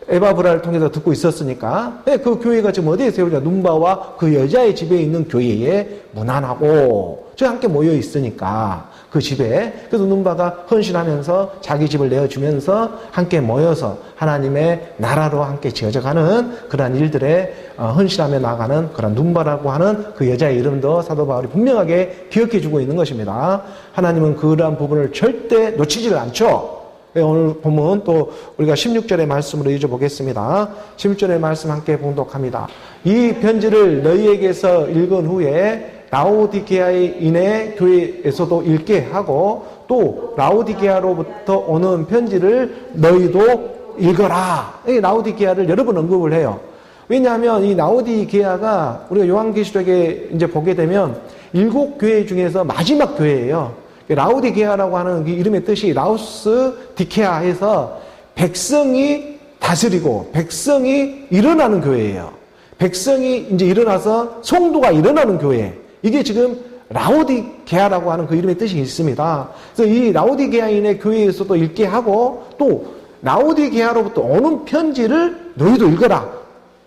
에바브라를 통해서 듣고 있었으니까. 그 교회가 지금 어디에 세우냐? 눈바와 그 여자의 집에 있는 교회에 문안하고 저 함께 모여 있으니까 그 집에. 그래서 눈바가 헌신하면서 자기 집을 내어주면서 함께 모여서 하나님의 나라로 함께 지어져가는 그러한 일들에 헌신하며 나가는 그런 눈바라고 하는 그 여자의 이름도 사도 바울이 분명하게 기억해주고 있는 것입니다. 하나님은 그러한 부분을 절대 놓치지를 않죠. 오늘 보면 또 우리가 16절의 말씀으로 읽어보겠습니다. 16절의 말씀 함께 봉독합니다. 이 편지를 너희에게서 읽은 후에 라오디게아인의 교회에서도 읽게 하고 또 라오디게아로부터 오는 편지를 너희도 읽어라. 이 라오디게아를 여러 번 언급을 해요. 왜냐하면 이 라오디게아가 우리가 요한계시록에 이제 보게 되면 7교회 중에서 마지막 교회예요. 라오디게아라고 하는 그 이름의 뜻이 라오스 디케아해서 백성이 다스리고 백성이 일어나는 교회예요. 백성이 이제 일어나서 성도가 일어나는 교회. 이게 지금 라오디게아라고 하는 그 이름의 뜻이 있습니다. 그래서 이 라오디게아인의 교회에서도 읽게 하고 또 라오디게아로부터 오는 편지를 너희도 읽어라.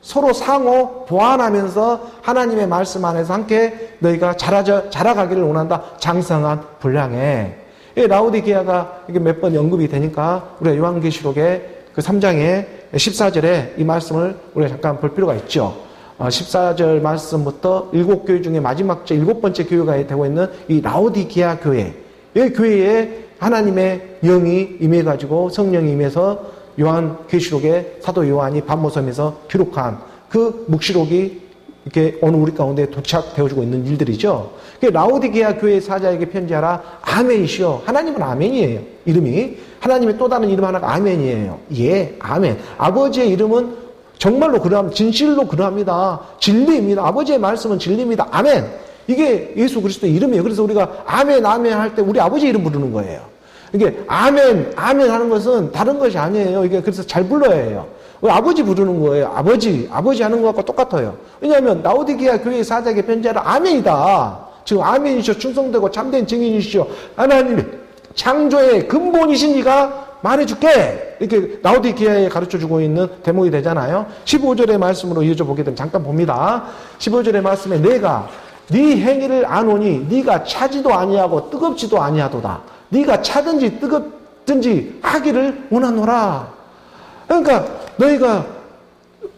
서로 상호 보완하면서 하나님의 말씀 안에서 함께 너희가 자라가기를 원한다. 장성한 분량에. 라오디게아가 이게 몇 번 언급이 되니까 우리가 요한계시록의 그 3장의 14절에 이 말씀을 우리가 잠깐 볼 필요가 있죠. 14절 말씀부터 7교회 중에 마지막 7번째 교회가 되고 있는 이 라오디게아 교회. 이 교회에 하나님의 영이 임해가지고 성령이 임해서 요한계시록에 사도 요한이 밤모섬에서 기록한 그 묵시록이 이렇게 오늘 우리 가운데 도착되어지고 있는 일들이죠. 라오디게아 교회 사자에게 편지하라. 아멘이시여. 하나님은 아멘이에요. 이름이. 하나님의 또 다른 이름 하나가 아멘이에요. 예, 아멘. 아버지의 이름은 정말로 그러합니다. 진실로 그러합니다. 진리입니다. 아버지의 말씀은 진리입니다. 아멘. 이게 예수 그리스도의 이름이에요. 그래서 우리가 아멘, 아멘 할 때 우리 아버지 이름 부르는 거예요. 이게 아멘, 아멘 하는 것은 다른 것이 아니에요. 이게 그래서 잘 불러야 해요. 아버지 부르는 거예요. 아버지 하는 것과 똑같아요. 왜냐하면 라오디게아 교회의 사자에게 편지하라. 아멘이다. 지금 아멘이시오. 충성되고 참된 증인이시오. 하나님의 창조의 근본이신 이가 말해줄게. 이렇게 라오디게아에 가르쳐주고 있는 대목이 되잖아요. 15절의 말씀으로 이어져 보게 되면 잠깐 봅니다. 15절의 말씀에 내가 네 행위를 아노니 네가 차지도 아니하고 뜨겁지도 아니하도다. 네가 차든지 뜨겁든지 하기를 원하노라. 그러니까 너희가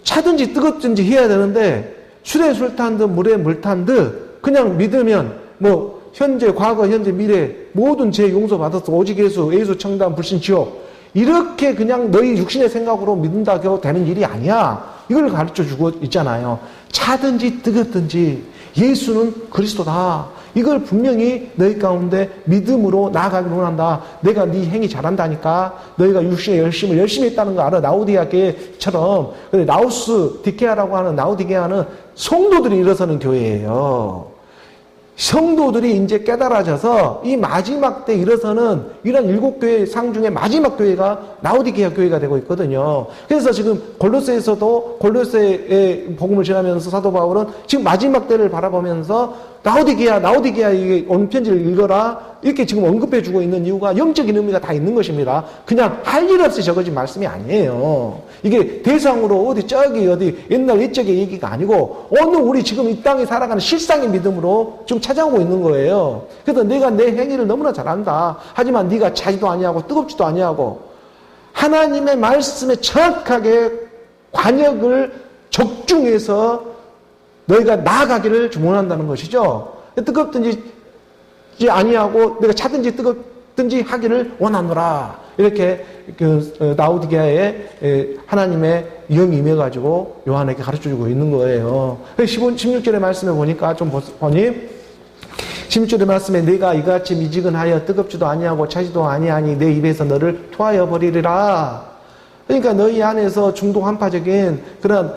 차든지 뜨겁든지 해야 되는데 술에 술 탄 듯 물에 물 탄 듯 그냥 믿으면 뭐 현재 과거 현재 미래 모든 죄 용서받았어. 오직 예수 청담 불신 지옥 이렇게 그냥 너희 육신의 생각으로 믿는다고 되는 일이 아니야. 이걸 가르쳐주고 있잖아요. 차든지 뜨겁든지 예수는 그리스도다. 이걸 분명히 너희 가운데 믿음으로 나아가기를 원한다. 내가 네 행위 잘한다니까. 너희가 육신의 열심히 했다는 거 알아. 라오디게아처럼. 근데 라오스 디케아라고 하는 라오디게아는 성도들이 일어서는 교회예요. 성도들이 이제 깨달아져서 이 마지막 때 일어서는 이런 7교회 상 중에 마지막 교회가 라오디게아 교회가 되고 있거든요. 그래서 지금 골로새에서도 골로새의 복음을 전하면서 사도 바울은 지금 마지막 때를 바라보면서 라오디게아 이게 온 편지를 읽어라 이렇게 지금 언급해주고 있는 이유가 영적인 의미가 다 있는 것입니다. 그냥 할 일 없이 적어진 말씀이 아니에요. 이게 대상으로 어디 옛날 옛적의 얘기가 아니고 오늘 우리 지금 이 땅에 살아가는 실상의 믿음으로 지금 찾아오고 있는 거예요. 그래서 내가 내 행위를 너무나 잘한다. 하지만 네가 차지도 아니하고 뜨겁지도 아니하고 하나님의 말씀에 정확하게 관역을 적중해서 너희가 나아가기를 원한다는 것이죠. 뜨겁든지 아니하고 내가 차든지 뜨겁든지 하기를 원하노라. 이렇게 라오디게아에 하나님의 영이 임해가지고 요한에게 가르쳐주고 있는 거예요. 16절의 말씀에 보니까 좀 보니 16절의 말씀에 내가 이같이 미지근하여 뜨겁지도 아니하고 차지도 아니하니 내 입에서 너를 토하여 버리리라. 그러니까 너희 안에서 중독 한파적인 그런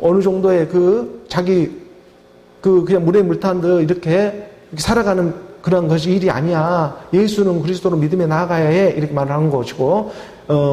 어느 정도의 그냥 물에 물 탄 듯 이렇게 살아가는 그런 것이 일이 아니야. 예수는 그리스도로 믿음에 나아가야 해. 이렇게 말하는 것이고,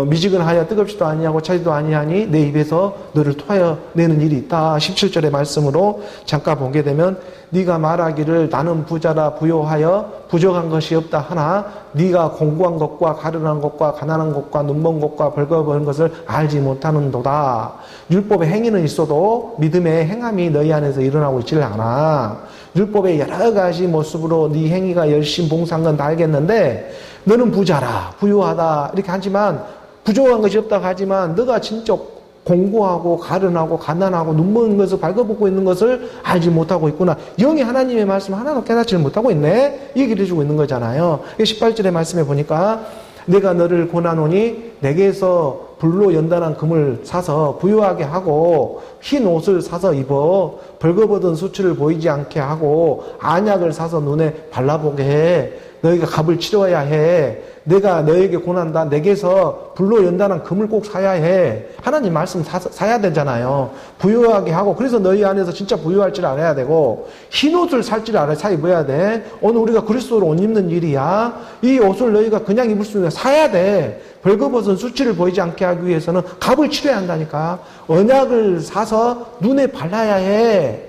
미지근하여 뜨겁지도 아니하고 차지도 아니하니 내 입에서 너를 토하여 내는 일이 있다. 17절의 말씀으로 잠깐 보게 되면 네가 말하기를 나는 부자라 부요하여 부족한 것이 없다 하나 네가 공고한 것과 가련한 것과 가난한 것과 눈먼 것과 벌거벗은 것을 알지 못하는도다. 율법의 행위는 있어도 믿음의 행함이 너희 안에서 일어나고 있지를 않아. 율법의 여러 가지 모습으로 네 행위가 열심 봉사한 건 다 알겠는데 너는 부자라 부유하다 이렇게 하지만 부족한 것이 없다고 하지만 너가 진짜 공고하고 가련하고 가난하고 눈먼 것을 발궈벗고 있는 것을 알지 못하고 있구나. 영이 하나님의 말씀 하나도 깨닫지 못하고 있네. 이 얘기를 해주고 있는 거잖아요. 18절의 말씀에 보니까 내가 너를 권하노니 내게서 불로 연단한 금을 사서 부유하게 하고 흰 옷을 사서 입어 벌거벗은 수치를 보이지 않게 하고 안약을 사서 눈에 발라보게 해. 너희가 값을 치러야 해. 내가 너에게 권한다. 내게서 불로 연단한 금을 꼭 사야 해. 하나님 말씀 사야 되잖아요. 부유하게 하고 그래서 너희 안에서 진짜 부유할 줄 알아야 되고 흰 옷을 살 줄 알아야 사 입어야 돼. 오늘 우리가 그리스도로 옷 입는 일이야. 이 옷을 너희가 그냥 입을 수 있는 사야 돼. 벌거벗은 수치를 보이지 않게 하기 위해서는 값을 치러야 한다니까. 언약을 사서 눈에 발라야 해.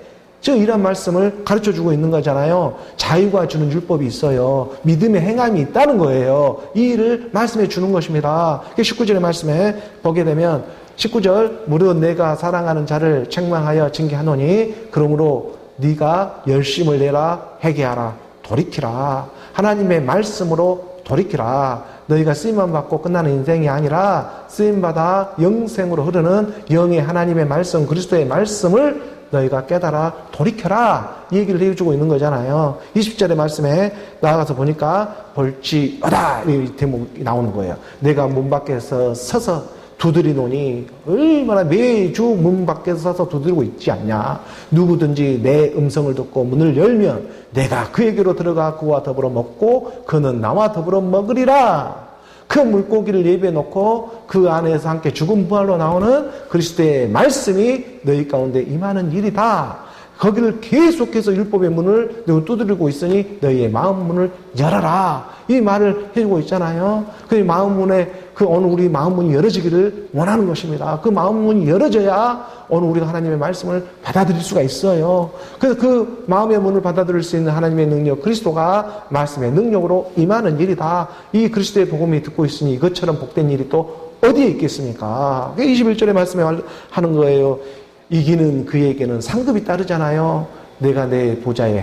즉 이런 말씀을 가르쳐주고 있는 거잖아요. 자유가 주는 율법이 있어요. 믿음의 행함이 있다는 거예요. 이 일을 말씀해 주는 것입니다. 19절의 말씀에 보게 되면 19절 무릇 내가 사랑하는 자를 책망하여 징계하노니 그러므로 네가 열심을 내라 회개하라 돌이키라. 하나님의 말씀으로 돌이키라. 너희가 쓰임만 받고 끝나는 인생이 아니라 쓰임받아 영생으로 흐르는 영의 하나님의 말씀 그리스도의 말씀을 너희가 깨달아 돌이켜라 이 얘기를 해주고 있는 거잖아요. 20절의 말씀에 나아가서 보니까 벌지어다 이 대목이 나오는 거예요. 내가 문 밖에서 서서 두드리노니 얼마나 매주 문 밖에서 서서 두드리고 있지 않냐. 누구든지 내 음성을 듣고 문을 열면 내가 그에게로 들어가 그와 더불어 먹고 그는 나와 더불어 먹으리라. 그 물고기를 예비해 놓고 그 안에서 함께 죽은 부활로 나오는 그리스도의 말씀이 너희 가운데 임하는 일이다. 거기를 계속해서 율법의 문을 두드리고 있으니 너희의 마음 문을 열어라. 이 말을 해주고 있잖아요. 그 마음 문에 오늘 우리 마음 문이 열어지기를 원하는 것입니다. 그 마음 문이 열어져야 오늘 우리가 하나님의 말씀을 받아들일 수가 있어요. 그래서 그 마음의 문을 받아들일 수 있는 하나님의 능력, 그리스도가 말씀의 능력으로 임하는 일이다. 이 그리스도의 복음이 듣고 있으니 이것처럼 복된 일이 또 어디에 있겠습니까? 21절의 말씀에 하는 거예요. 이기는 그에게는 상급이 따르잖아요. 내가 내 보좌에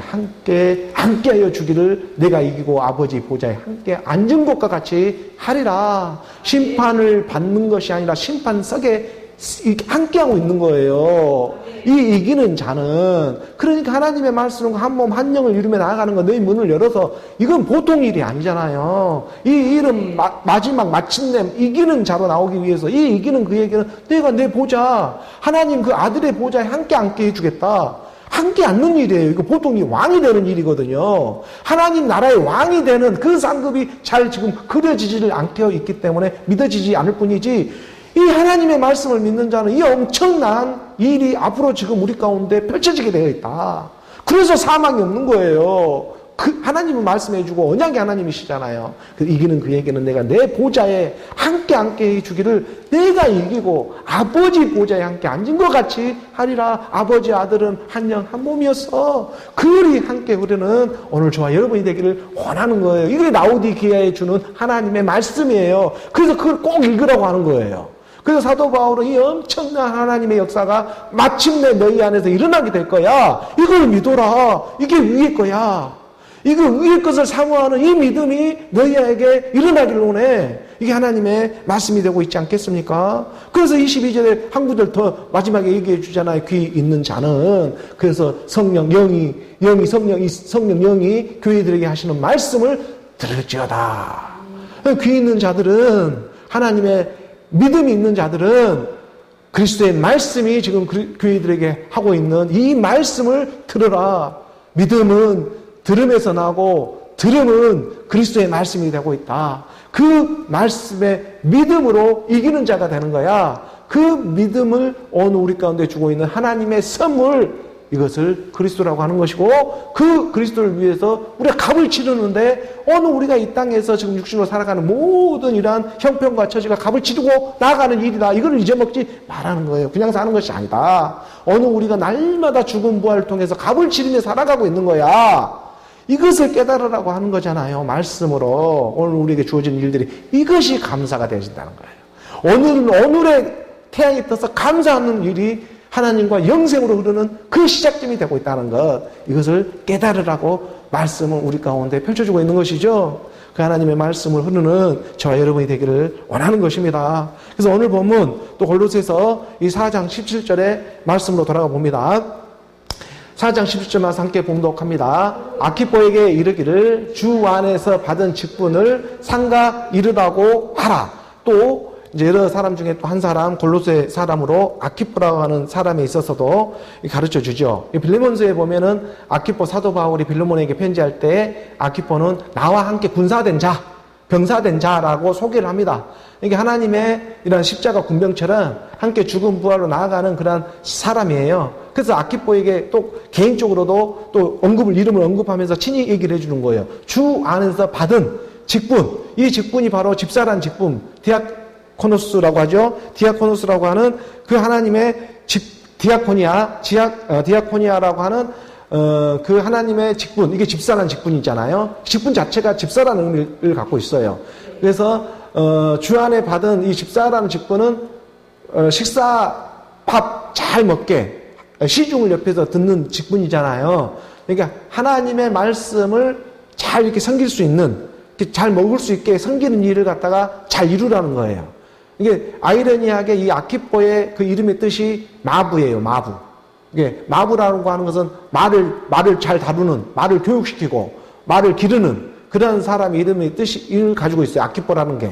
함께하여 주기를 내가 이기고 아버지 보좌에 함께 앉은 것과 같이 하리라. 심판을 받는 것이 아니라 심판석에 함께하고 있는 거예요. 이 이기는 자는 그러니까 하나님의 말씀은 한 몸 한 영을 이루며 나아가는 거 너희 문을 열어서 이건 보통 일이 아니잖아요. 이 일은 마지막 마침내 이기는 자로 나오기 위해서 이 이기는 그에게는 내가 내 보좌 하나님 그 아들의 보좌에 함께 앉게 해주겠다. 함께 앉는 일이에요. 이거 보통 이 왕이 되는 일이거든요. 하나님 나라의 왕이 되는 그 상급이 잘 지금 그려지지를 않게 있기 때문에 믿어지지 않을 뿐이지 이 하나님의 말씀을 믿는 자는 이 엄청난 일이 앞으로 지금 우리 가운데 펼쳐지게 되어 있다. 그래서 사망이 없는 거예요. 그 하나님은 말씀해주고 언약의 하나님이시잖아요. 이기는 그에게는 내가 내 보좌에 함께 해주기를 내가 이기고 아버지 보좌에 함께 앉은 것 같이 하리라. 아버지 아들은 한 영 한 몸이어서 그리 함께 흐르는 오늘 저와 여러분이 되기를 원하는 거예요. 이게 라오디게아에 주는 하나님의 말씀이에요. 그래서 그걸 꼭 읽으라고 하는 거예요. 그래서 사도 바울은 이 엄청난 하나님의 역사가 마침내 너희 안에서 일어나게 될 거야. 이걸 믿어라. 이게 위의 거야. 이거 위의 것을 사모하는 이 믿음이 너희에게 일어나기를 원해. 이게 하나님의 말씀이 되고 있지 않겠습니까? 그래서 22절에 한 구절 더 마지막에 얘기해 주잖아요. 귀 있는 자는. 그래서 성령 영이 교회들에게 하시는 말씀을 들을지어다. 귀 있는 자들은 하나님의 믿음이 있는 자들은 그리스도의 말씀이 지금 교회들에게 하고 있는 이 말씀을 들으라. 믿음은 들음에서 나고 들음은 그리스도의 말씀이 되고 있다. 그 말씀의 믿음으로 이기는 자가 되는 거야. 그 믿음을 오늘 우리 가운데 주고 있는 하나님의 선물 이것을 그리스도라고 하는 것이고 그 그리스도를 위해서 우리가 값을 치르는데 오늘 우리가 이 땅에서 지금 육신으로 살아가는 모든 이러한 형편과 처지가 값을 치르고 나아가는 일이다. 이걸 잊어먹지 말라는 거예요. 그냥 사는 것이 아니다. 오늘 우리가 날마다 죽은 부활을 통해서 값을 치르며 살아가고 있는 거야. 이것을 깨달으라고 하는 거잖아요. 말씀으로 오늘 우리에게 주어진 일들이 이것이 감사가 되어진다는 거예요. 오늘의 태양이 떠서 감사하는 일이 하나님과 영생으로 흐르는 그 시작점이 되고 있다는 것, 이것을 깨달으라고 말씀을 우리 가운데 펼쳐주고 있는 것이죠. 그 하나님의 말씀을 흐르는 저와 여러분이 되기를 원하는 것입니다. 그래서 오늘 본문 또 골로새서 이 4장 17절의 말씀으로 돌아가 봅니다. 4장 17절 말씀 함께 봉독합니다. 아키포에게 이르기를 주 안에서 받은 직분을 상가 이르다고 하라. 또 이제 여러 사람 중에 또 한 사람, 골로새 사람으로 아키포라고 하는 사람에 있어서도 가르쳐 주죠. 빌레몬서에 보면은 아키포 사도 바울이 빌레몬에게 편지할 때 아키포는 나와 함께 군사된 자, 병사된 자라고 소개를 합니다. 이게 하나님의 이런 십자가 군병처럼 함께 죽음 부활로 나아가는 그런 사람이에요. 그래서 아키포에게 또 개인적으로도 또 이름을 언급하면서 친히 얘기를 해주는 거예요. 주 안에서 받은 직분, 이 직분이 바로 집사란 직분, 디아코노스라고 하죠. 디아코노스라고 하는 그 하나님의 디아코니아라고 하는 그 하나님의 직분, 이게 집사란 직분이잖아요. 직분 자체가 집사라는 의미를 갖고 있어요. 그래서 주 안에 받은 이 집사라는 직분은 식사 밥 잘 먹게 시중을 옆에서 듣는 직분이잖아요. 그러니까 하나님의 말씀을 잘 이렇게 섬길 수 있는, 잘 먹을 수 있게 섬기는 일을 갖다가 잘 이루라는 거예요. 이게 아이러니하게 이 아키포의 그 이름의 뜻이 마부예요. 마부. 이게 마부라고 하는 것은 말을 잘 다루는, 말을 교육시키고 말을 기르는 그런 사람 이름의 뜻을 가지고 있어요. 아키포라는 게.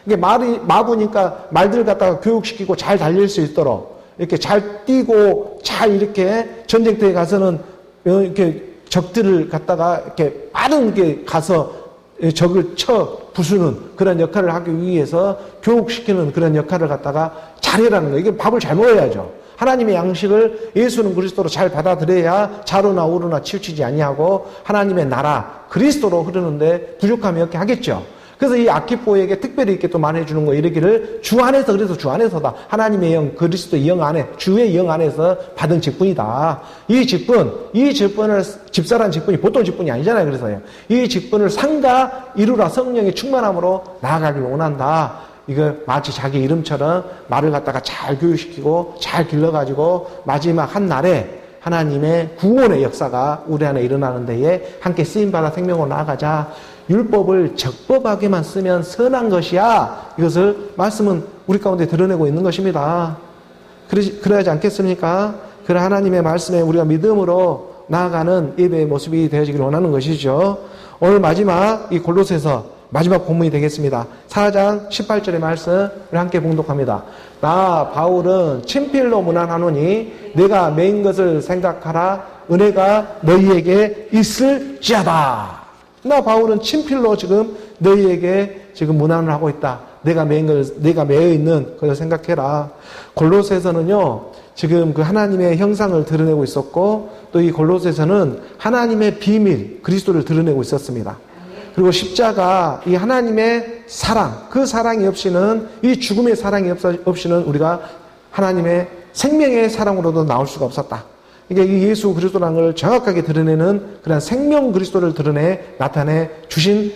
이게 마부니까 말들 갖다가 교육시키고 잘 달릴 수 있도록 이렇게 잘 뛰고 잘 이렇게 전쟁터에 가서는 이렇게 적들을 갖다가 이렇게 빠르게 가서 적을 쳐 부수는 그런 역할을 하기 위해서 교육시키는 그런 역할을 갖다가 잘해라는 거예요. 이게 밥을 잘 먹어야죠. 하나님의 양식을 예수는 그리스도로 잘 받아들여야 자로나 우로나 치우치지 아니하고 하나님의 나라 그리스도로 흐르는데 부족함이 없게 하겠죠. 그래서 이 아키포에게 특별히 이렇게 또 말해주는 거 이르기를 주 안에서, 그래서 주 안에서다. 하나님의 영, 그리스도의 영 안에, 주의 영 안에서 받은 직분이다. 이 직분을, 집사란 직분이 보통 직분이 아니잖아요. 그래서요. 이 직분을 상가 이루라 성령의 충만함으로 나아가길 원한다. 이거 마치 자기 이름처럼 말을 갖다가 잘 교육시키고 잘 길러가지고 마지막 한 날에 하나님의 구원의 역사가 우리 안에 일어나는 데에 함께 쓰임받아 생명으로 나아가자. 율법을 적법하게만 쓰면 선한 것이야. 이것을 말씀은 우리 가운데 드러내고 있는 것입니다. 그러하지 않겠습니까? 그런 하나님의 말씀에 우리가 믿음으로 나아가는 예배의 모습이 되어지기를 원하는 것이죠. 오늘 마지막 이 골로새서 마지막 본문이 되겠습니다. 4장 18절의 말씀을 함께 봉독합니다. 나 바울은 친필로 문안하노니 내가 메인 것을 생각하라. 은혜가 너희에게 있을지어다. 나 바울은 친필로 지금 너희에게 지금 문안을 하고 있다. 내가 매여 있는 것을 생각해라. 골로새서는요, 지금 그 하나님의 형상을 드러내고 있었고, 또 이 골로새서는 하나님의 비밀, 그리스도를 드러내고 있었습니다. 그리고 십자가, 이 하나님의 사랑, 그 사랑이 없이는, 이 죽음의 사랑이 없이는 우리가 하나님의 생명의 사랑으로도 나올 수가 없었다. 이게 이 예수 그리스도라는 걸 정확하게 드러내는 그런 생명 그리스도를 나타내 주신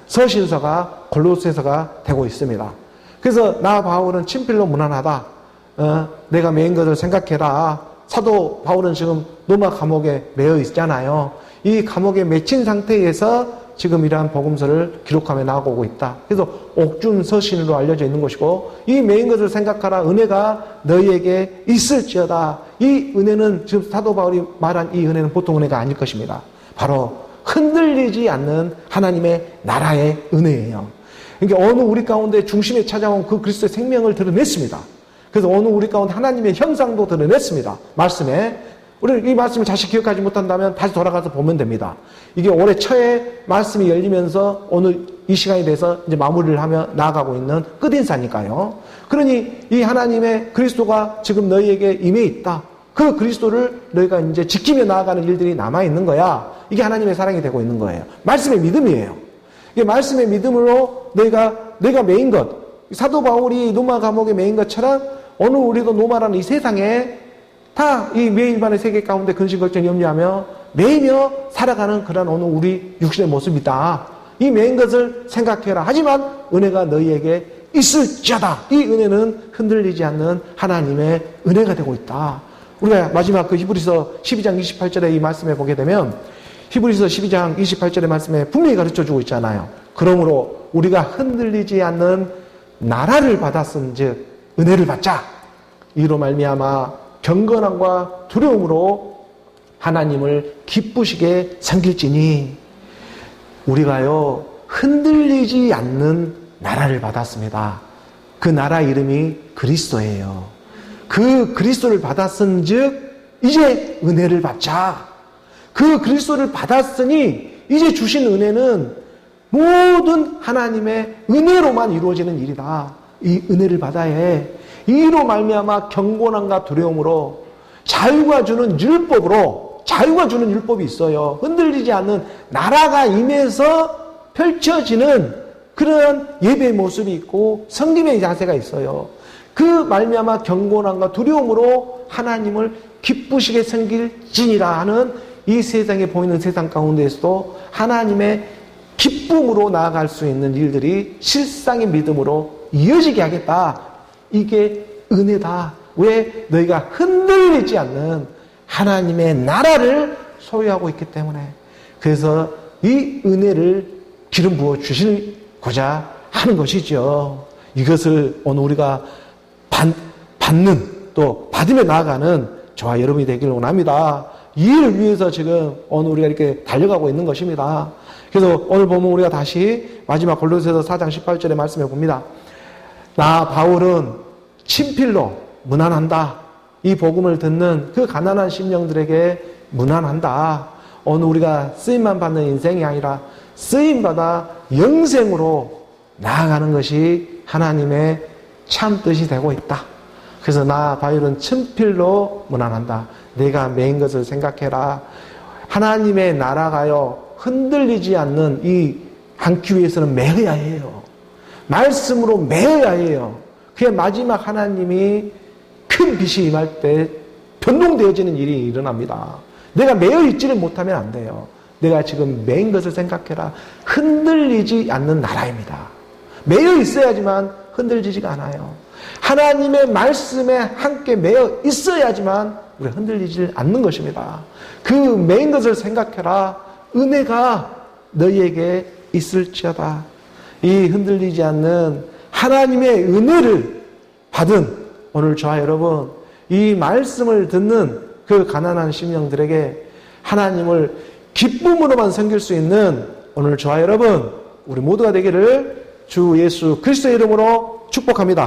서신서가 골로새서가 되고 있습니다. 그래서 나 바울은 친필로 문안하다. 내가 메인 것을 생각해라. 사도 바울은 지금 로마 감옥에 매여 있잖아요. 이 감옥에 맺힌 상태에서 지금 이러한 복음서를 기록하며 나아가고 있다. 그래서 옥중 서신으로 알려져 있는 것이고, 이 메인 것을 생각하라. 은혜가 너희에게 있을지어다. 이 은혜는 지금 사도 바울이 말한 이 은혜는 보통 은혜가 아닐 것입니다. 바로 흔들리지 않는 하나님의 나라의 은혜예요. 그러니까 어느 우리 가운데 중심에 찾아온 그 그리스도의 생명을 드러냈습니다. 그래서 어느 우리 가운데 하나님의 형상도 드러냈습니다. 말씀에. 우리 이 말씀을 다시 기억하지 못한다면 다시 돌아가서 보면 됩니다. 이게 올해 초에 말씀이 열리면서 오늘 이 시간이 돼서 이제 마무리를 하며 나아가고 있는 끝인사니까요. 그러니 이 하나님의 그리스도가 지금 너희에게 임해 있다. 그 그리스도를 너희가 이제 지키며 나아가는 일들이 남아있는 거야. 이게 하나님의 사랑이 되고 있는 거예요. 말씀의 믿음이에요. 이게 말씀의 믿음으로 내가 메인 것, 사도 바울이 로마 감옥에 메인 것처럼 오늘 우리도 로마라는 이 세상에 다 이 매일반의 세계 가운데 근심 걱정 염려하며 매이며 살아가는 그런 오늘 우리 육신의 모습이다. 이 메인 것을 생각해라. 하지만 은혜가 너희에게 있을지어다. 이 은혜는 흔들리지 않는 하나님의 은혜가 되고 있다. 우리가 마지막 그 히브리서 12장 28절의 이 말씀에 보게 되면 히브리서 12장 28절의 말씀에 분명히 가르쳐주고 있잖아요. 그러므로 우리가 흔들리지 않는 나라를 받았은즉 은혜를 받자. 이로 말미암아 경건함과 두려움으로 하나님을 기쁘시게 섬길지니 우리가요 흔들리지 않는 나라를 받았습니다. 그 나라 이름이 그리스도예요. 그 그리스도를 받았은 즉 이제 은혜를 받자. 그 그리스도를 받았으니 이제 주신 은혜는 모든 하나님의 은혜로만 이루어지는 일이다. 이 은혜를 받아야 해. 이로 말미암아 경건함과 두려움으로 자유가 주는 율법이 있어요. 흔들리지 않는 나라가 임해서 펼쳐지는 그런 예배의 모습이 있고 성김의 자세가 있어요. 그 말미암아 경건함과 두려움으로 하나님을 기쁘시게 섬길지니라 하는 이 세상에 보이는 세상 가운데에서도 하나님의 기쁨으로 나아갈 수 있는 일들이 실상의 믿음으로 이어지게 하겠다. 이게 은혜다. 왜? 너희가 흔들리지 않는 하나님의 나라를 소유하고 있기 때문에. 그래서 이 은혜를 기름 부어 주시고자 하는 것이죠. 이것을 오늘 우리가 받는 또 받으며 나아가는 저와 여러분이 되기를 원합니다. 이 일을 위해서 지금 오늘 우리가 이렇게 달려가고 있는 것입니다. 그래서 오늘 보면 우리가 다시 마지막 골로새서 4장 18절의 말씀에 봅니다. 나 바울은 친필로 문안한다. 이 복음을 듣는 그 가난한 심령들에게 문안한다. 오늘 우리가 쓰임만 받는 인생이 아니라 쓰임받아 영생으로 나아가는 것이 하나님의 참 뜻이 되고 있다. 그래서 나 바울은 친필로 문안한다. 내가 매인 것을 생각해라. 하나님의 나라가요 흔들리지 않는 이 앉기 위해서는 매어야 해요. 말씀으로 매어야 해요. 그의 마지막 하나님이 큰 빛이 임할 때 변동되어지는 일이 일어납니다. 내가 매어 있지를 못하면 안 돼요. 내가 지금 매인 것을 생각해라. 흔들리지 않는 나라입니다. 매여 있어야지만 흔들리지가 않아요. 하나님의 말씀에 함께 매여 있어야지만 우리가 흔들리지 않는 것입니다. 그 매인 것을 생각해라. 은혜가 너희에게 있을지어다. 이 흔들리지 않는 하나님의 은혜를 받은 오늘 저와 여러분, 이 말씀을 듣는 그 가난한 심령들에게 하나님을 기쁨으로만 섬길 수 있는 오늘 저와 여러분, 우리 모두가 되기를 주 예수 그리스도의 이름으로 축복합니다.